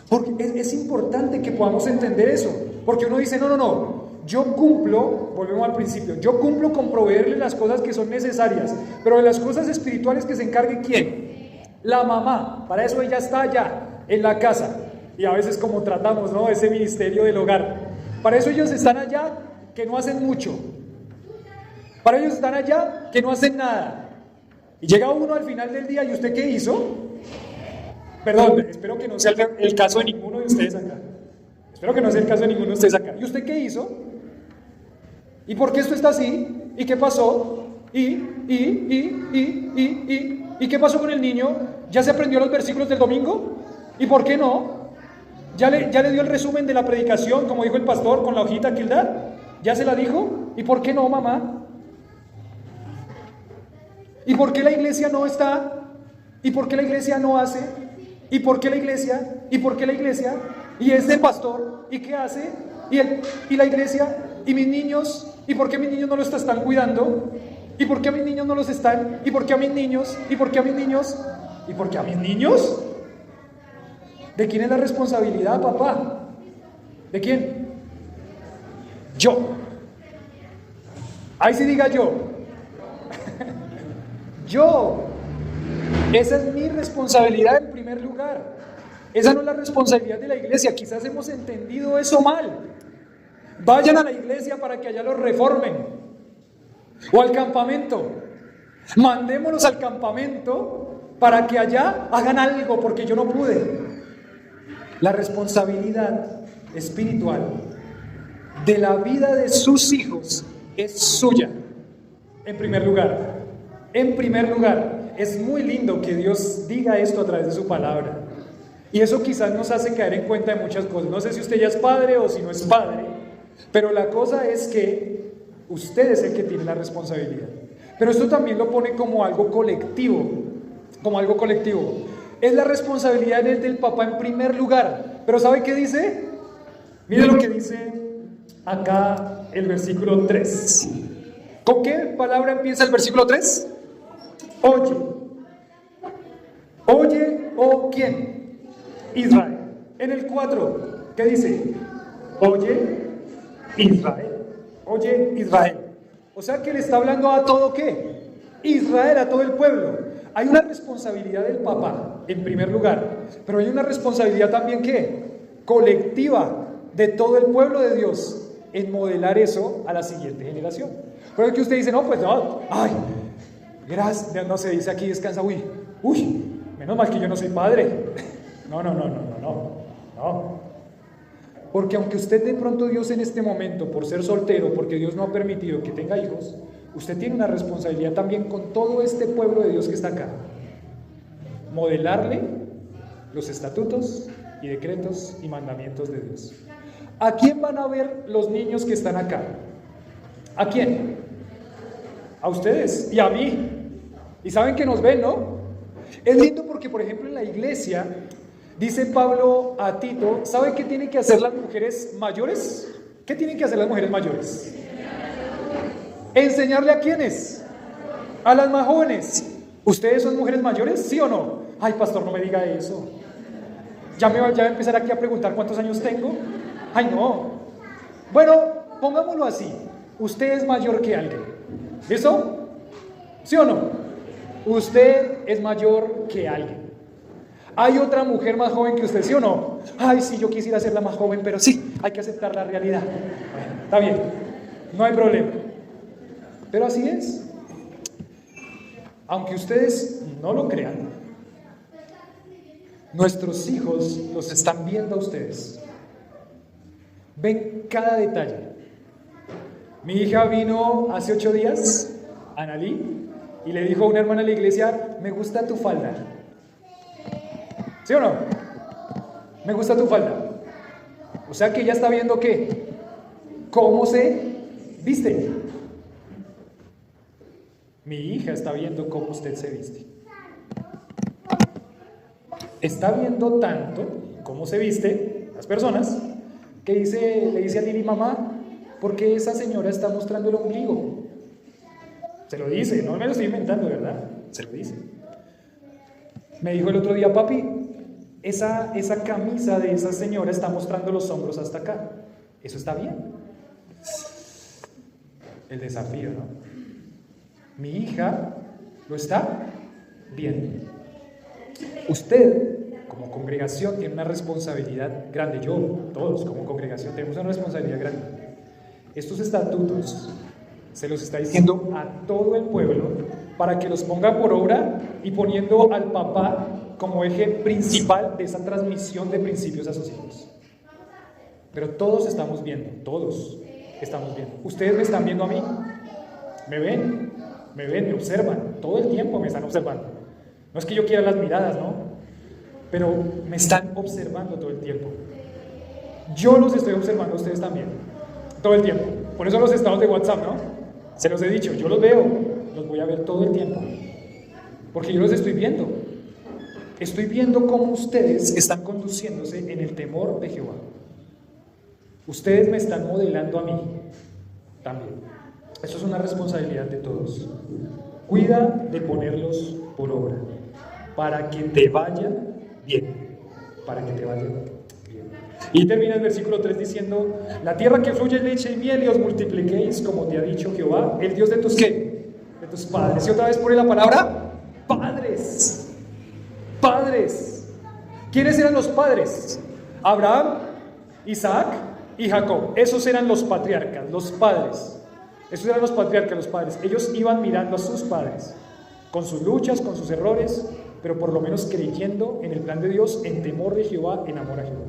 Porque es importante que podamos entender eso, porque uno dice, no, yo cumplo, volvemos al principio, yo cumplo con proveerle las cosas que son necesarias, pero de las cosas espirituales que se encargue ¿quién? La mamá. Para eso ella está allá, en la casa, y a veces como tratamos, ¿no?, ese ministerio del hogar. Para eso ellos están allá, que no hacen mucho. Para ellos están allá, que no hacen nada. Y llega uno al final del día, ¿y usted qué hizo? Perdón, espero que no sea el caso de ninguno de ustedes acá. Espero que no sea el caso de ninguno de ustedes acá. ¿Y usted qué hizo? ¿Y por qué esto está así? ¿Y qué pasó? ¿Y qué pasó con el niño? ¿Ya se aprendió los versículos del domingo? ¿Y por qué no? ¿Ya le dio el resumen de la predicación, como dijo el pastor, con la hojita que él da? ¿Ya se la dijo? ¿Y por qué no, mamá? ¿Y por qué la iglesia no está? ¿Y por qué la iglesia no hace? ¿Y por qué la iglesia? ¿Y por qué la iglesia? ¿Y este pastor? ¿Y qué hace? ¿Y la iglesia? ¿Y mis niños? ¿Y por qué mis niños no los están cuidando? ¿Y por qué a mis niños no los están? ¿Y por qué a mis niños? ¿Y por qué a mis niños? ¿Y por qué a mis niños? ¿De quién es la responsabilidad, papá? ¿De quién? Yo. Ahí sí diga yo. Yo. Esa es mi responsabilidad en primer lugar. Esa no es la responsabilidad de la iglesia. Quizás hemos entendido eso mal. Vayan a la iglesia para que allá los reformen. O al campamento. Mandémonos al campamento para que allá hagan algo porque yo no pude. La responsabilidad espiritual de la vida de sus hijos es suya. En primer lugar. En primer lugar. Es muy lindo que Dios diga esto a través de su palabra. Y eso quizás nos hace caer en cuenta de muchas cosas. No sé si usted ya es padre o si no es padre, pero la cosa es que usted es el que tiene la responsabilidad. Pero esto también lo pone como algo colectivo, como algo colectivo. Es la responsabilidad del papá en primer lugar. Pero ¿sabe qué dice? Mire lo que dice acá el versículo 3. ¿Con qué palabra empieza el versículo 3? Oye. Oye, ¿o quién? Israel. En el 4, ¿qué dice? Oye, Israel. Oye, Israel. O sea que le está hablando a todo ¿qué? Israel, a todo el pueblo. Hay una responsabilidad del papá, en primer lugar, pero hay una responsabilidad también ¿qué? Colectiva de todo el pueblo de Dios en modelar eso a la siguiente generación. Pero es que usted dice, no, pues no, ay, gracias, no se dice aquí descansa, uy, menos mal que yo no soy padre. No. Porque aunque usted de pronto Dios en este momento, por ser soltero, porque Dios no ha permitido que tenga hijos, usted tiene una responsabilidad también con todo este pueblo de Dios que está acá. Modelarle los estatutos y decretos y mandamientos de Dios. ¿A quién van a ver los niños que están acá? ¿A quién? A ustedes y a mí. Y saben que nos ven, ¿no? Es lindo porque, por ejemplo, en la iglesia, dice Pablo a Tito, ¿sabe qué tienen que hacer las mujeres mayores? ¿Qué tienen que hacer las mujeres mayores? ¿Enseñarle a quiénes? A las más jóvenes. ¿Ustedes son mujeres mayores? ¿Sí o no? Ay, pastor, no me diga eso. Ya me va a empezar aquí a preguntar cuántos años tengo. Ay, no. Bueno, pongámoslo así. Usted es mayor que alguien. ¿Listo? ¿Sí o no? Usted es mayor que alguien. ¿Hay otra mujer más joven que usted, sí o no? Ay, sí, yo quisiera ser la más joven, pero sí, hay que aceptar la realidad. Bueno, está bien, no hay problema. Pero así es. Aunque ustedes no lo crean, nuestros hijos los están viendo a ustedes. Ven cada detalle. Mi hija vino hace 8 días, Analí, y le dijo a una hermana de la iglesia, me gusta tu falda. ¿Sí o no? Me gusta tu falda. O sea que ella está viendo ¿qué? ¿Cómo se viste? Mi hija está viendo cómo usted se viste. Está viendo tanto cómo se viste las personas que le dice a Lili, mamá, ¿por qué esa señora está mostrando el ombligo? Se lo dice, no me lo estoy inventando, ¿verdad? Se lo dice. Me dijo el otro día, papi, esa camisa de esa señora está mostrando los hombros hasta acá. ¿Eso está bien? El desafío, ¿no? Mi hija lo está viendo. Usted, como congregación, tiene una responsabilidad grande. Yo, todos como congregación, tenemos una responsabilidad grande. Estos estatutos se los está diciendo a todo el pueblo para que los ponga por obra y poniendo al papá como eje principal de esa transmisión de principios a sus hijos. Pero todos estamos viendo, todos estamos viendo. Ustedes me están viendo a mí, me observan, todo el tiempo me están observando. No es que yo quiera las miradas, ¿no? Pero me están observando todo el tiempo. Yo los estoy observando a ustedes también, todo el tiempo. Por eso los estados de WhatsApp, ¿no? Se los he dicho, yo los veo, los voy a ver todo el tiempo. Porque yo los estoy viendo. Estoy viendo cómo ustedes están conduciéndose en el temor de Jehová. Ustedes me están modelando a mí también. Eso es una responsabilidad de todos. Cuida de ponerlos por obra para que te vaya bien. Para que te vaya bien. Y termina el versículo 3 diciendo: la tierra que fluye leche y miel, y os multipliquéis, como te ha dicho Jehová, el Dios de tus ¿qué? De tus padres. Y otra vez pone la palabra padres. Padres. ¿Quiénes eran los padres? Abraham, Isaac y Jacob. Esos eran los patriarcas, los padres. Esos eran los patriarcas, los padres. Ellos iban mirando a sus padres, con sus luchas, con sus errores, pero por lo menos creyendo en el plan de Dios, en temor de Jehová, en amor a Jehová.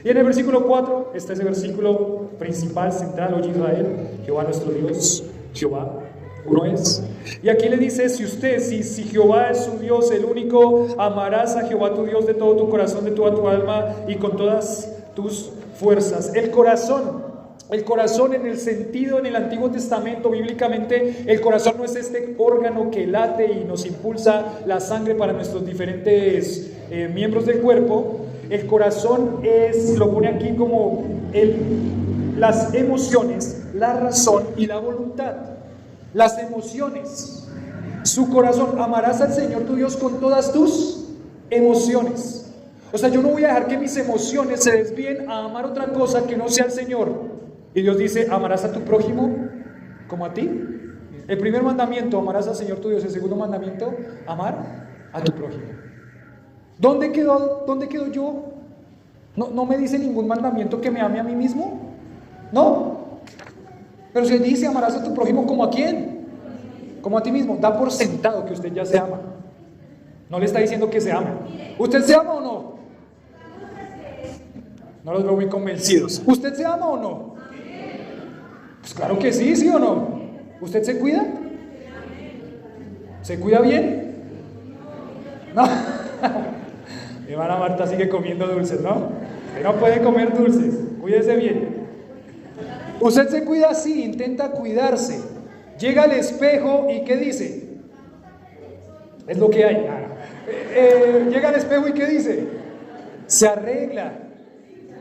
Y en el versículo 4 está ese versículo principal, central: oye Israel, Jehová nuestro Dios, Jehová uno es. Y aquí le dice: si Jehová es su Dios, el único, amarás a Jehová tu Dios de todo tu corazón, de toda tu alma y con todas tus fuerzas. El corazón en el sentido, en el Antiguo Testamento, bíblicamente, el corazón no es este órgano que late y nos impulsa la sangre para nuestros diferentes miembros del cuerpo. El corazón lo pone aquí como las emociones, la razón y la voluntad. Las emociones, su corazón. Amarás al Señor tu Dios con todas tus emociones. O sea, yo no voy a dejar que mis emociones se desvíen a amar otra cosa que no sea el Señor. Y Dios dice: amarás a tu prójimo como a ti. El primer mandamiento: amarás al Señor tu Dios. El segundo mandamiento: amar a tu prójimo. ¿Dónde quedó yo? No me dice ningún mandamiento que me ame a mí mismo. No. Pero si dice: amarás a tu prójimo, ¿como a quién? Como a ti mismo. Da por sentado que usted ya se ama. No le está diciendo que se ama. ¿Usted se ama o no? No los veo muy convencidos. ¿Usted se ama o no? Pues claro que sí, ¿sí o no? ¿Usted se cuida? ¿Se cuida bien? No. Mi hermana Marta sigue comiendo dulces, ¿no? Usted no puede comer dulces. Cuídese bien. Usted se cuida así, intenta cuidarse. Llega al espejo y ¿qué dice? Es lo que hay. Llega al espejo y ¿qué dice? Se arregla,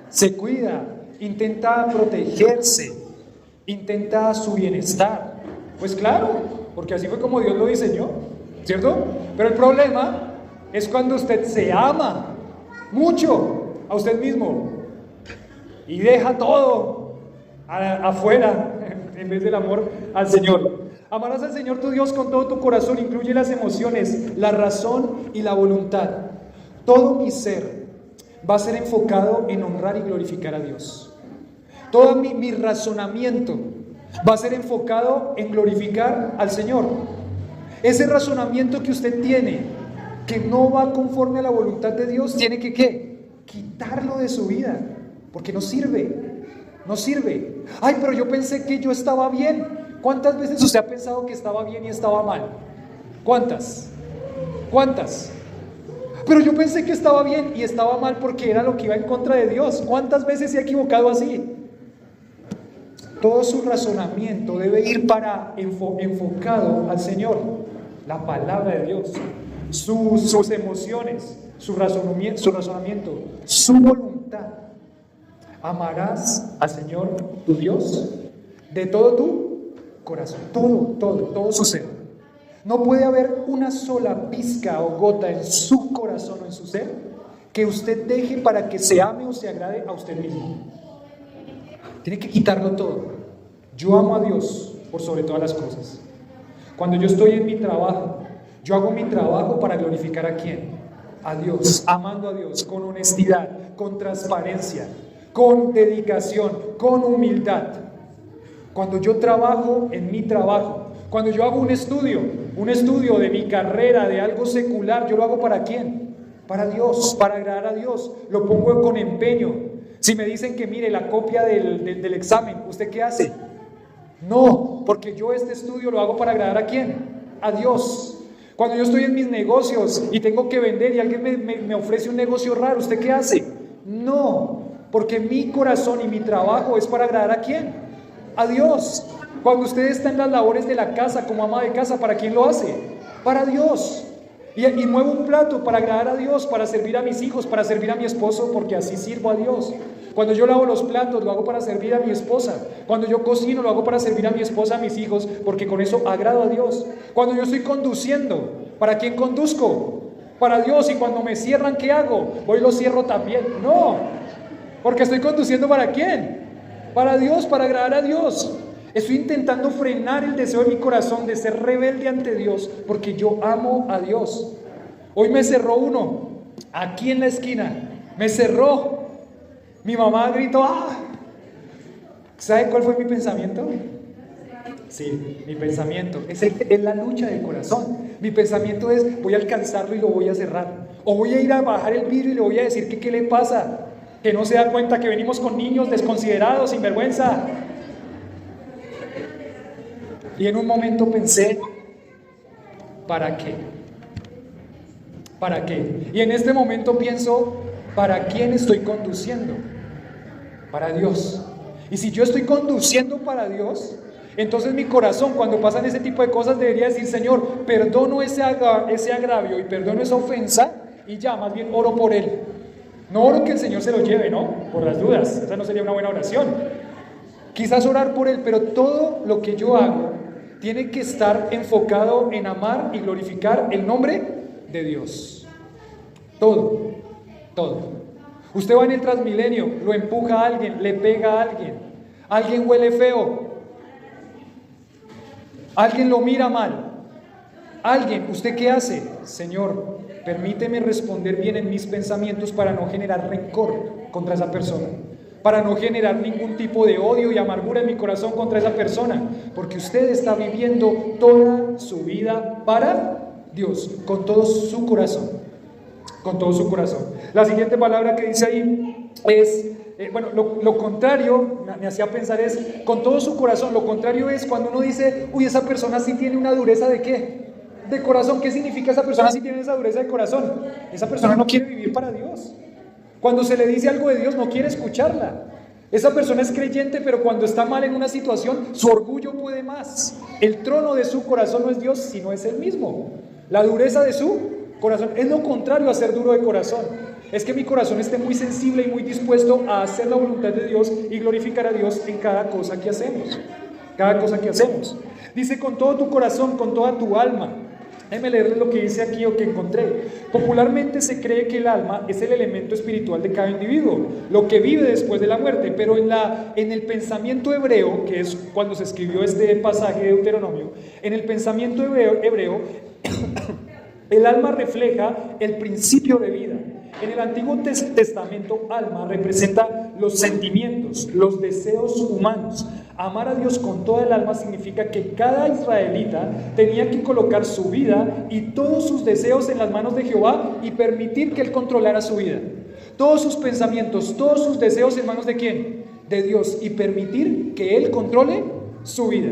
se cuida, intenta protegerse, intenta su bienestar. Pues claro, porque así fue como Dios lo diseñó, ¿cierto? Pero el problema es cuando usted se ama mucho a usted mismo y deja todo afuera en vez del amor al Señor. Amarás al Señor tu Dios con todo tu corazón, incluye las emociones, la razón y la voluntad. Todo mi ser va a ser enfocado en honrar y glorificar a Dios. Todo mi razonamiento va a ser enfocado en glorificar al Señor. Ese razonamiento que usted tiene, que no va conforme a la voluntad de Dios, tiene que ¿qué? Quitarlo de su vida, porque no sirve. No sirve. Ay, pero yo pensé que yo estaba bien. ¿Cuántas veces usted ha pensado que estaba bien y estaba mal? ¿Cuántas? Pero yo pensé que estaba bien y estaba mal porque era lo que iba en contra de Dios. ¿Cuántas veces se ha equivocado así? Todo su razonamiento debe ir enfocado al Señor, la palabra de Dios, sus emociones, su razonamiento, su voluntad. Amarás al Señor tu Dios de todo tu corazón, todo su ser. No puede haber una sola pizca o gota en su corazón o en su ser que usted deje para que se ame o se agrade a usted mismo. Tiene que quitarlo todo. Yo amo a Dios por sobre todas las cosas. Cuando yo estoy en mi trabajo, yo hago mi trabajo para glorificar ¿a quién? A Dios, amando a Dios con honestidad, con transparencia, con dedicación, con humildad. Cuando yo trabajo en mi trabajo, cuando yo hago un estudio de mi carrera, de algo secular, yo lo hago ¿para quién? Para Dios, para agradar a Dios. Lo pongo con empeño. Si me dicen que mire la copia del examen, ¿usted qué hace? No, porque yo este estudio lo hago para agradar ¿a quién? A Dios. Cuando yo estoy en mis negocios y tengo que vender y alguien me ofrece un negocio raro, ¿usted qué hace? No, porque mi corazón y mi trabajo es para agradar ¿a quién? A Dios. Cuando usted está en las labores de la casa como ama de casa, ¿para quién lo hace? Para Dios. Y muevo un plato para agradar a Dios, para servir a mis hijos, para servir a mi esposo, porque así sirvo a Dios. Cuando yo lavo los platos, lo hago para servir a mi esposa. Cuando yo cocino, lo hago para servir a mi esposa, a mis hijos, porque con eso agrado a Dios. Cuando yo estoy conduciendo, ¿para quién conduzco? Para Dios. Y cuando me cierran, ¿qué hago? Voy y lo cierro también. No. Porque estoy conduciendo ¿para quién? Para Dios, para agradar a Dios. Estoy intentando frenar el deseo de mi corazón de ser rebelde ante Dios, porque yo amo a Dios. Hoy me cerró uno, aquí en la esquina, me cerró. Mi mamá gritó, ¡ah! ¿Sabe cuál fue mi pensamiento? Sí, mi pensamiento es la lucha del corazón. Mi pensamiento es, voy a alcanzarlo y lo voy a cerrar. O voy a ir a bajar el vidrio y le voy a decir que qué le pasa, que no se da cuenta que venimos con niños desconsiderados, sin vergüenza. Y en un momento pensé, ¿para qué? ¿Para qué? Y en este momento pienso, ¿para quién estoy conduciendo? Para Dios. Y si yo estoy conduciendo para Dios, entonces mi corazón, cuando pasan ese tipo de cosas, debería decir, Señor, perdono ese agravio y perdono esa ofensa, y ya, más bien oro por él. No oro que el Señor se lo lleve, ¿no? Por las dudas, esa no sería una buena oración. Quizás orar por él, pero todo lo que yo hago tiene que estar enfocado en amar y glorificar el nombre de Dios. Todo. Usted va en el Transmilenio, lo empuja a alguien, le pega a alguien huele feo, alguien lo mira mal, ¿usted qué hace? Señor, permíteme responder bien en mis pensamientos para no generar rencor contra esa persona, para no generar ningún tipo de odio y amargura en mi corazón contra esa persona, porque usted está viviendo toda su vida para Dios, con todo su corazón. Con todo su corazón. La siguiente palabra que dice ahí es, lo contrario, me hacía pensar es, con todo su corazón. Lo contrario es cuando uno dice, uy, esa persona sí tiene una dureza ¿de qué? De corazón. ¿Qué significa esa persona sí tiene esa dureza de corazón? Esa persona no quiere vivir para Dios. Cuando se le dice algo de Dios, no quiere escucharla. Esa persona es creyente, pero cuando está mal en una situación, su orgullo puede más. El trono de su corazón no es Dios, sino es Él mismo. La dureza de su corazón es lo contrario a ser duro de corazón. Es que mi corazón esté muy sensible y muy dispuesto a hacer la voluntad de Dios y glorificar a Dios en cada cosa que hacemos. Cada cosa que hacemos. Dice con todo tu corazón, con toda tu alma. Déjenme leerles lo que dice aquí o que encontré. Popularmente se cree que el alma es el elemento espiritual de cada individuo, lo que vive después de la muerte, pero en el pensamiento hebreo, que es cuando se escribió este pasaje de Deuteronomio, en el pensamiento hebreo el alma refleja el principio de vida. En el Antiguo Testamento, alma representa los sentimientos, los deseos humanos. Amar a Dios con toda el alma significa que cada israelita tenía que colocar su vida y todos sus deseos en las manos de Jehová y permitir que Él controlara su vida. Todos sus pensamientos, todos sus deseos en manos ¿de quién? De Dios, y permitir que Él controle su vida.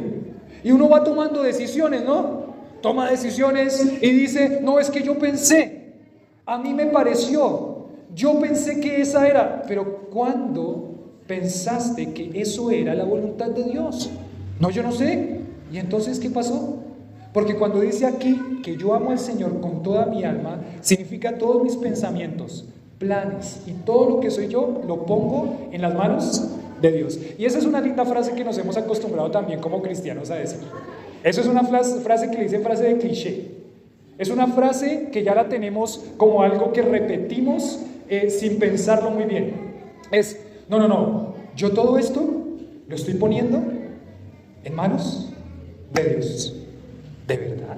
Y uno va tomando decisiones, ¿no? Toma decisiones y dice, no, es que yo pensé, a mí me pareció, yo pensé que esa era, pero ¿cuándo pensaste que eso era la voluntad de Dios? No, yo no sé. ¿Y entonces qué pasó? Porque cuando dice aquí que yo amo al Señor con toda mi alma, significa todos mis pensamientos, planes y todo lo que soy yo, lo pongo en las manos de Dios. Y esa es una linda frase que nos hemos acostumbrado también como cristianos a decir. Eso es una frase que le dicen frase de cliché. Es una frase que ya la tenemos como algo que repetimos sin pensarlo muy bien. Es, no, yo todo esto lo estoy poniendo en manos de Dios. ¿De verdad?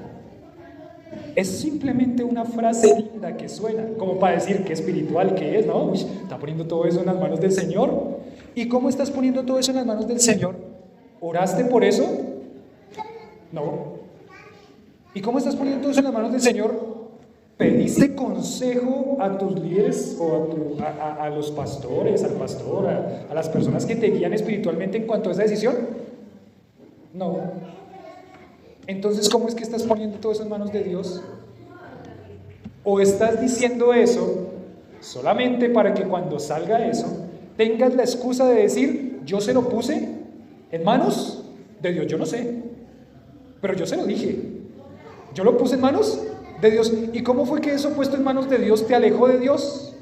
Es simplemente una frase linda que suena, como para decir qué espiritual que es, ¿no? Uy, está poniendo todo eso en las manos del Señor. ¿Y cómo estás poniendo todo eso en las manos del Señor? ¿Oraste por eso? No. ¿Y cómo estás poniendo todo eso en las manos del Señor? ¿Pediste consejo a tus líderes o a los pastores, al pastor, a las personas que te guían espiritualmente en cuanto a esa decisión? No. Entonces, ¿cómo es que estás poniendo todo eso en manos de Dios? ¿O estás diciendo eso solamente para que cuando salga eso tengas la excusa de decir, yo se lo puse en manos de Dios? Yo no sé, pero yo se lo dije, yo lo puse en manos de Dios. ¿Y cómo fue que eso puesto en manos de Dios te alejó de Dios?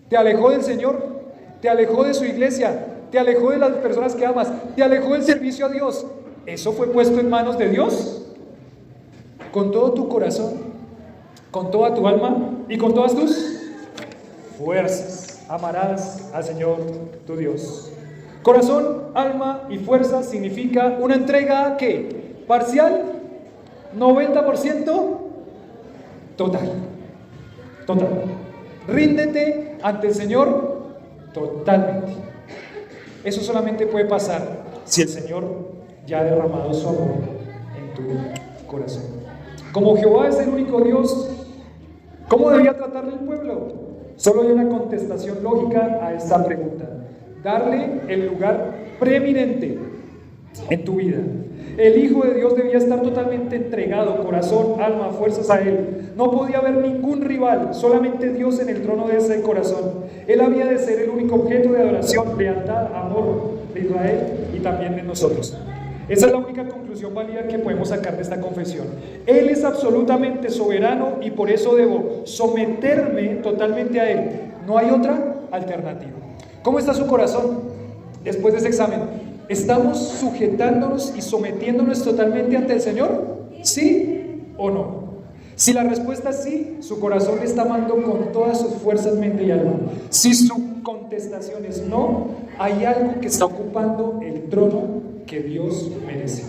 ¿Te alejó del Señor? ¿Te alejó de su iglesia? ¿Te alejó de las personas que amas? ¿Te alejó del servicio a Dios? ¿Eso fue puesto en manos de Dios? Con todo tu corazón, con toda tu alma y con todas tus fuerzas. amarás al Señor tu Dios. Corazón, alma y fuerza significa una entrega, ¿qué? Parcial, 90%, total. Total. Ríndete ante el Señor totalmente. Eso solamente puede pasar si el Señor ya ha derramado su amor en tu corazón. Como Jehová es el único Dios, ¿cómo debía tratarle el pueblo? Solo hay una contestación lógica a esta pregunta: darle el lugar preeminente en tu vida. El Hijo de Dios debía estar totalmente entregado, corazón, alma, fuerzas a Él. No podía haber ningún rival, solamente Dios en el trono de ese corazón. Él había de ser el único objeto de adoración, lealtad, amor de Israel y también de nosotros. Esa es la única conclusión válida que podemos sacar de esta confesión. Él es absolutamente soberano y por eso debo someterme totalmente a Él. No hay otra alternativa. ¿Cómo está su corazón después de ese examen? ¿Estamos sujetándonos y sometiéndonos totalmente ante el Señor? ¿Sí o no? Si la respuesta es sí, su corazón le está amando con todas sus fuerzas, mente y alma. Si su contestación es no, hay algo que está ocupando el trono que Dios merece.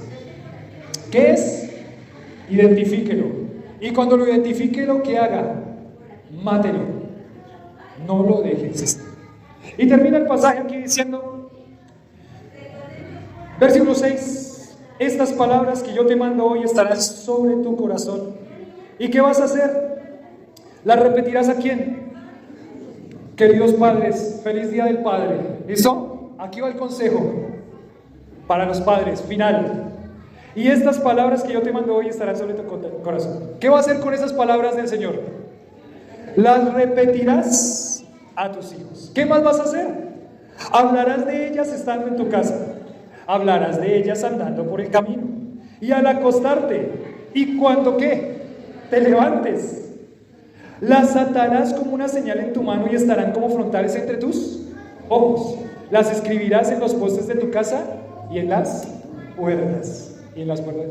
¿Qué es? Identifíquelo. Y cuando lo identifique, lo que haga, mátelo. No lo deje existir. Y termina el pasaje aquí diciendo, versículo 6: estas palabras que yo te mando hoy estarán sobre tu corazón. ¿Y qué vas a hacer? ¿Las repetirás a quién? Queridos padres, feliz día del Padre. ¿Listo? Aquí va el consejo para los padres, final. Y estas palabras que yo te mando hoy estarán sobre tu corazón. ¿Qué va a hacer con esas palabras del Señor? Las repetirás a tus hijos. ¿Qué más vas a hacer? Hablarás de ellas estando en tu casa. Hablarás de ellas andando por el camino. Y al acostarte. ¿Y cuando qué? Te levantes. Las atarás como una señal en tu mano y estarán como frontales entre tus ojos. Las escribirás en los postes de tu casa y en las puertas.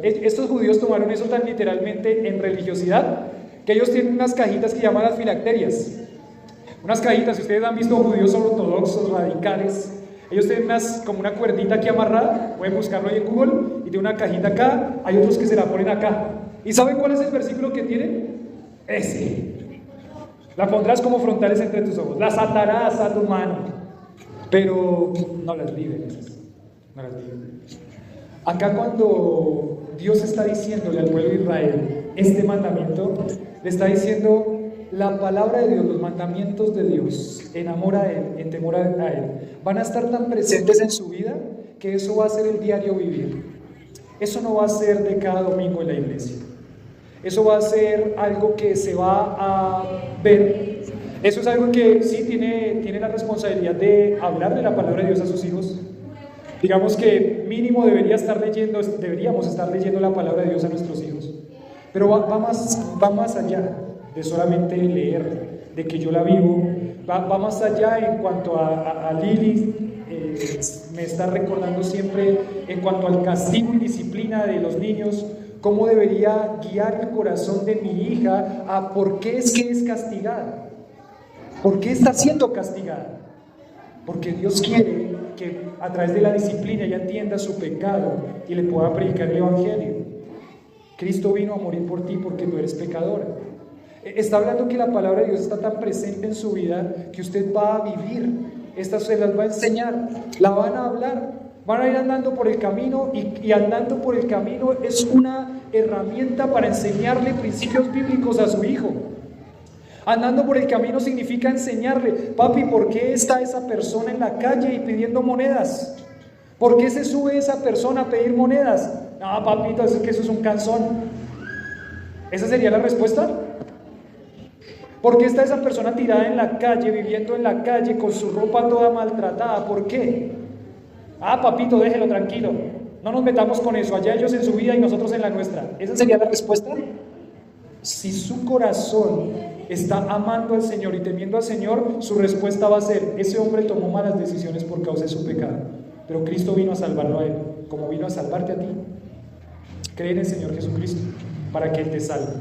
Estos judíos tomaron eso tan literalmente en religiosidad que ellos tienen unas cajitas que llaman las filacterias. Unas cajitas, si ustedes han visto judíos ortodoxos, radicales, ellos tienen como una cuerdita aquí amarrada, pueden buscarlo ahí en Google, y tiene una cajita acá, hay otros que se la ponen acá. ¿Y saben cuál es el versículo que tienen? Ese. La pondrás como frontales entre tus ojos, las atarás a tu mano, pero no las liberes. No las liberes. Acá cuando Dios está diciéndole al pueblo de Israel este mandamiento, le está diciendo la palabra de Dios, los mandamientos de Dios, en amor a Él, en temor a Él, van a estar tan presentes en su vida que eso va a ser el diario vivir. Eso no va a ser de cada domingo en la iglesia. Eso va a ser algo que se va a ver. Eso es algo que sí tiene la responsabilidad de hablar de la palabra de Dios a sus hijos. Digamos que mínimo deberíamos estar leyendo la palabra de Dios a nuestros hijos. Pero va más allá de solamente leer, de que yo la vivo. Va más allá en cuanto a Lili. Me está recordando siempre en cuanto al castigo y disciplina de los niños, cómo debería guiar el corazón de mi hija a por qué es que es castigada, por qué está siendo castigada, porque Dios quiere que a través de la disciplina ella entienda su pecado y le pueda predicar el evangelio. Cristo vino a morir por ti porque tú eres pecadora. Está hablando que la palabra de Dios está tan presente en su vida que usted va a vivir. Estas se las va a enseñar, la van a hablar, van a ir andando por el camino y andando por el camino es una herramienta para enseñarle principios bíblicos a su hijo. Andando por el camino significa enseñarle, papi, ¿por qué está esa persona en la calle y pidiendo monedas? ¿Por qué se sube esa persona a pedir monedas? No, papito, es que eso es un canzón. ¿Esa sería la respuesta? ¿Por qué está esa persona tirada en la calle, viviendo en la calle, con su ropa toda maltratada? ¿Por qué? Ah, papito, déjelo tranquilo. No nos metamos con eso. Allá ellos en su vida y nosotros en la nuestra. ¿Esa sería la respuesta? Si su corazón está amando al Señor y temiendo al Señor, su respuesta va a ser: ese hombre tomó malas decisiones por causa de su pecado, pero Cristo vino a salvarlo a él, como vino a salvarte a ti. Cree en el Señor Jesucristo para que Él te salve.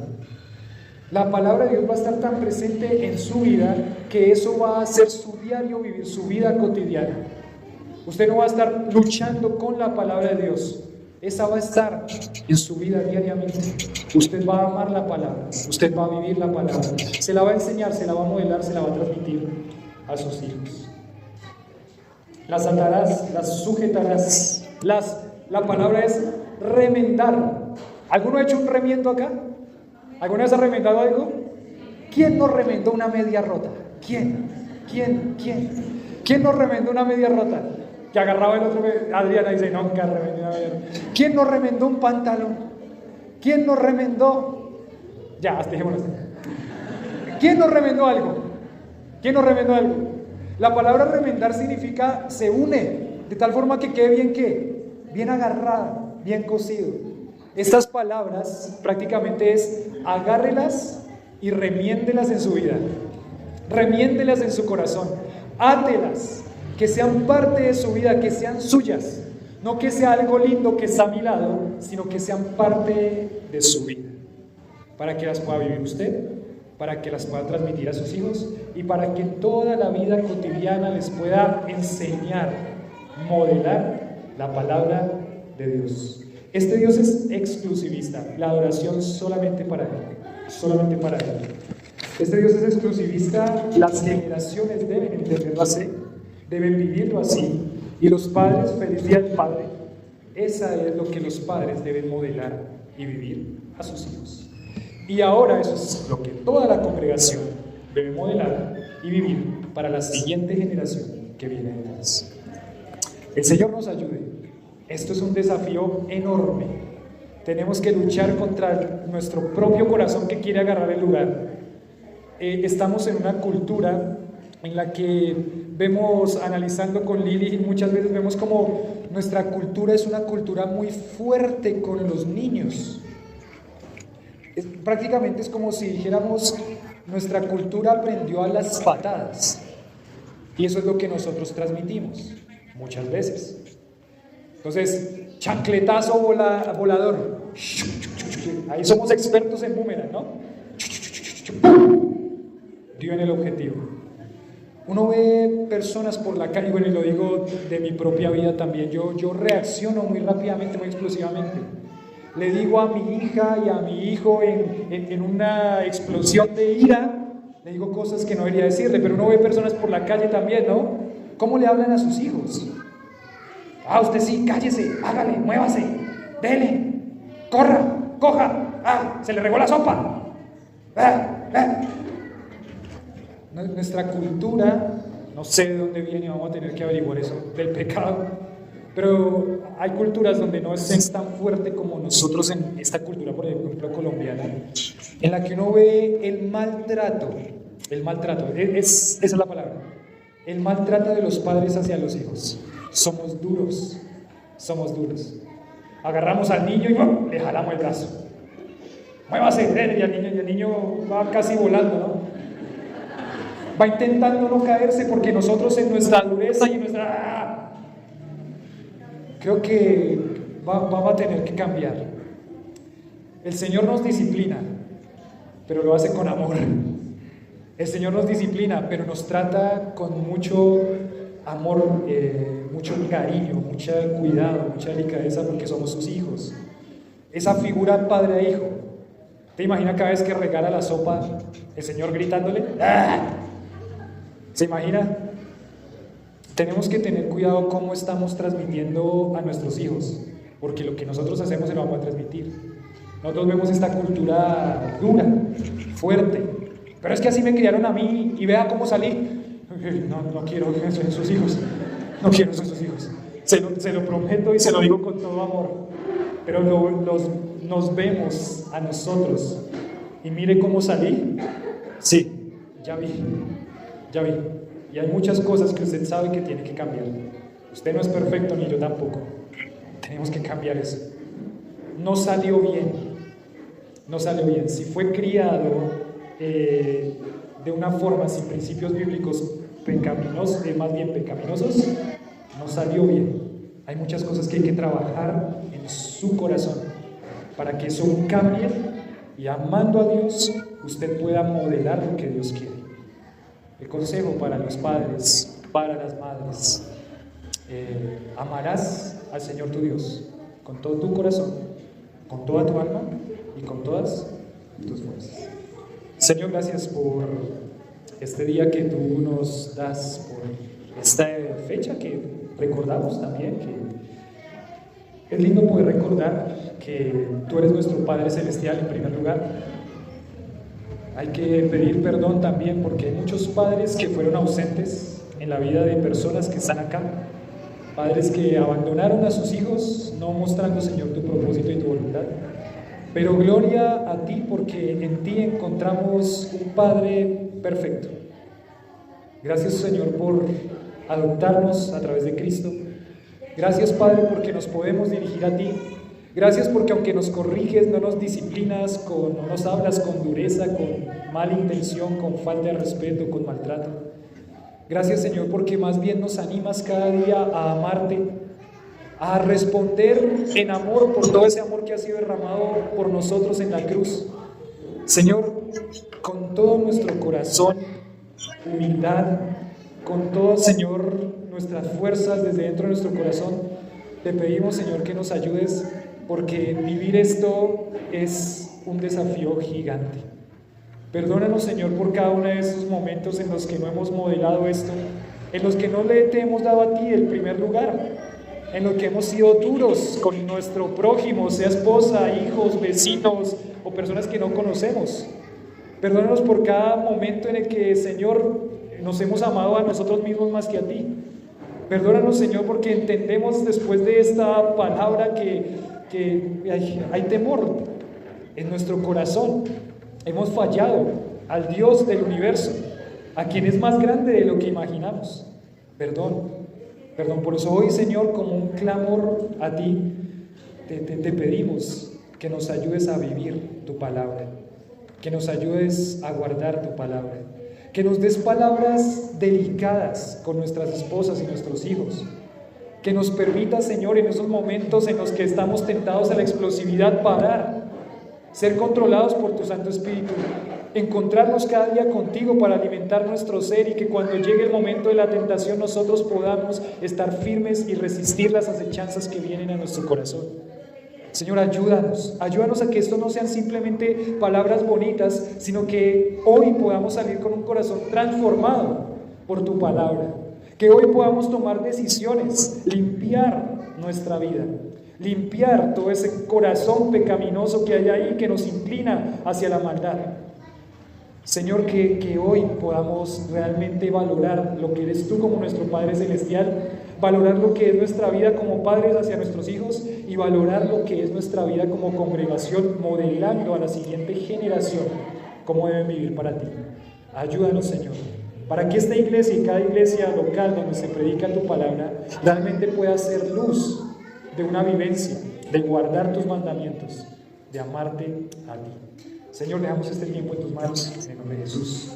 La palabra de Dios va a estar tan presente en su vida que eso va a ser su diario vivir, su vida cotidiana. Usted no va a estar luchando con la palabra de Dios. Esa va a estar en su vida diariamente. Usted va a amar la palabra, usted va a vivir la palabra. Se la va a enseñar, se la va a modelar, se la va a transmitir a sus hijos. Las atarás, las sujetarás. La palabra es remendar. ¿Alguno ha hecho un remiendo acá? ¿Alguna vez ha remendado algo? ¿Quién no remendó una media rota? ¿Quién no remendó una media rota? Que agarraba el otro, Adriana dice, no, nunca remendó una media rota. ¿Quién no remendó un pantalón? ¿Quién no remendó? Ya, dejémoslo así. ¿Quién no remendó algo? ¿Quién no remendó algo? La palabra remendar significa se une, de tal forma que quede bien, ¿qué? Bien agarrada, bien cosido. Estas palabras prácticamente es agárrelas y remiéndelas en su vida, remiéndelas en su corazón, átelas, que sean parte de su vida, que sean suyas, no que sea algo lindo que está a mi lado, sino que sean parte de su vida, para que las pueda vivir usted, para que las pueda transmitir a sus hijos y para que toda la vida cotidiana les pueda enseñar, modelar la palabra de Dios. Este Dios es exclusivista, la adoración solamente para Él, solamente para Él. Este Dios es exclusivista, las generaciones deben entenderlo así, deben vivirlo así, y los padres, feliz día del Padre, esa es lo que los padres deben modelar y vivir a sus hijos. Y ahora eso es lo que toda la congregación debe modelar y vivir para la siguiente generación que viene detrás. El Señor nos ayude. Esto es un desafío enorme. Tenemos que luchar contra nuestro propio corazón que quiere agarrar el lugar. Estamos en una cultura en la que vemos, analizando con Lili, muchas veces vemos como nuestra cultura es una cultura muy fuerte con los niños. Prácticamente es como si dijéramos, nuestra cultura aprendió a las patadas. Y eso es lo que nosotros transmitimos, muchas veces. Entonces, chancletazo volador. Ahí somos expertos en boomerang, ¿no? Dio en el objetivo. Uno ve personas por la calle, bueno, y lo digo de mi propia vida también, yo reacciono muy rápidamente, muy explosivamente. Le digo a mi hija y a mi hijo en una explosión de ira, le digo cosas que no debería decirle, pero uno ve personas por la calle también, ¿no? ¿Cómo le hablan a sus hijos? Ah, usted sí, cállese, hágale, muévase, dele, corra, coja, se le regó la sopa. Nuestra cultura, no sé de dónde viene, vamos a tener que averiguar eso, del pecado, pero hay culturas donde no es tan fuerte como nosotros en esta cultura, por ejemplo, colombiana, en la que uno ve el maltrato, esa es la palabra, el maltrato de los padres hacia los hijos. Somos duros. Agarramos al niño y le jalamos el brazo. Muévase, y el niño va casi volando, ¿no? Va intentando no caerse porque nosotros en nuestra dureza y en nuestra... Creo que vamos a tener que cambiar. El Señor nos disciplina, pero lo hace con amor. El Señor nos disciplina, pero nos trata con mucho amor, mucho cariño, mucho cuidado, mucha delicadeza porque somos sus hijos. Esa figura padre a hijo. ¿Te imaginas cada vez que regala la sopa el Señor gritándole? ¡Ah! ¿Se imagina? Tenemos que tener cuidado cómo estamos transmitiendo a nuestros hijos, porque lo que nosotros hacemos se lo vamos a transmitir. Nosotros vemos esta cultura dura, fuerte, pero es que así me criaron a mí y vea cómo salí. No quiero eso en sus hijos, no quiero eso en sus hijos. Se lo prometo y se lo digo con todo amor, pero nos vemos a nosotros y mire cómo salí. Sí, ya vi. Y hay muchas cosas que usted sabe que tiene que cambiar. Usted no es perfecto, ni yo tampoco. Tenemos que cambiar eso. No salió bien. Si fue criado de una forma sin principios bíblicos más bien pecaminosos, no salió bien. Hay muchas cosas que hay que trabajar en su corazón para que eso cambie y amando a Dios, usted pueda modelar lo que Dios quiere. El consejo para los padres, para las madres: amarás al Señor tu Dios con todo tu corazón, con toda tu alma y con todas tus fuerzas. Señor, gracias por este día que tú nos das, por esta fecha que recordamos también, que es lindo poder recordar que tú eres nuestro Padre Celestial en primer lugar. Hay que pedir perdón también porque hay muchos padres que fueron ausentes en la vida de personas que están acá, padres que abandonaron a sus hijos, no mostrando, Señor, tu propósito y tu voluntad. Pero gloria a ti, porque en ti encontramos un Padre perfecto. Gracias, Señor, por adoptarnos a través de Cristo. Gracias, Padre, porque nos podemos dirigir a ti. Gracias porque aunque nos corriges, no nos disciplinas, no nos hablas con dureza, con mala intención, con falta de respeto, con maltrato. Gracias, Señor, porque más bien nos animas cada día a amarte, a responder en amor por todo ese amor que ha sido derramado por nosotros en la cruz. Señor, con todo nuestro corazón, humildad, con todo, Señor, nuestras fuerzas desde dentro de nuestro corazón, te pedimos, Señor, que nos ayudes, porque vivir esto es un desafío gigante. Perdónanos, Señor, por cada uno de esos momentos en los que no hemos modelado esto, en los que no te hemos dado a ti el primer lugar, en los que hemos sido duros con nuestro prójimo, sea esposa, hijos, vecinos o personas que no conocemos. Perdónanos por cada momento en el que, Señor, nos hemos amado a nosotros mismos más que a ti. Perdónanos, Señor, porque entendemos después de esta palabra que hay temor en nuestro corazón. Hemos fallado al Dios del universo, a quien es más grande de lo que imaginamos. Perdón. Por eso hoy, Señor, como un clamor a ti, te pedimos que nos ayudes a vivir tu palabra, que nos ayudes a guardar tu palabra, que nos des palabras delicadas con nuestras esposas y nuestros hijos, que nos permita, Señor, en esos momentos en los que estamos tentados a la explosividad, parar, ser controlados por tu Santo Espíritu, encontrarnos cada día contigo para alimentar nuestro ser, y que cuando llegue el momento de la tentación nosotros podamos estar firmes y resistir las acechanzas que vienen a nuestro corazón. Señor, ayúdanos a que esto no sean simplemente palabras bonitas, sino que hoy podamos salir con un corazón transformado por tu palabra, que hoy podamos tomar decisiones, limpiar nuestra vida, limpiar todo ese corazón pecaminoso que hay ahí, que nos inclina hacia la maldad. Señor, que hoy podamos realmente valorar lo que eres tú como nuestro Padre Celestial, valorar lo que es nuestra vida como padres hacia nuestros hijos, y valorar lo que es nuestra vida como congregación, modelando a la siguiente generación cómo deben vivir para ti. Ayúdanos, Señor, para que esta iglesia y cada iglesia local donde se predica tu palabra realmente pueda ser luz de una vivencia, de guardar tus mandamientos, de amarte a ti. Señor, dejamos este tiempo en tus manos, en el nombre de Jesús.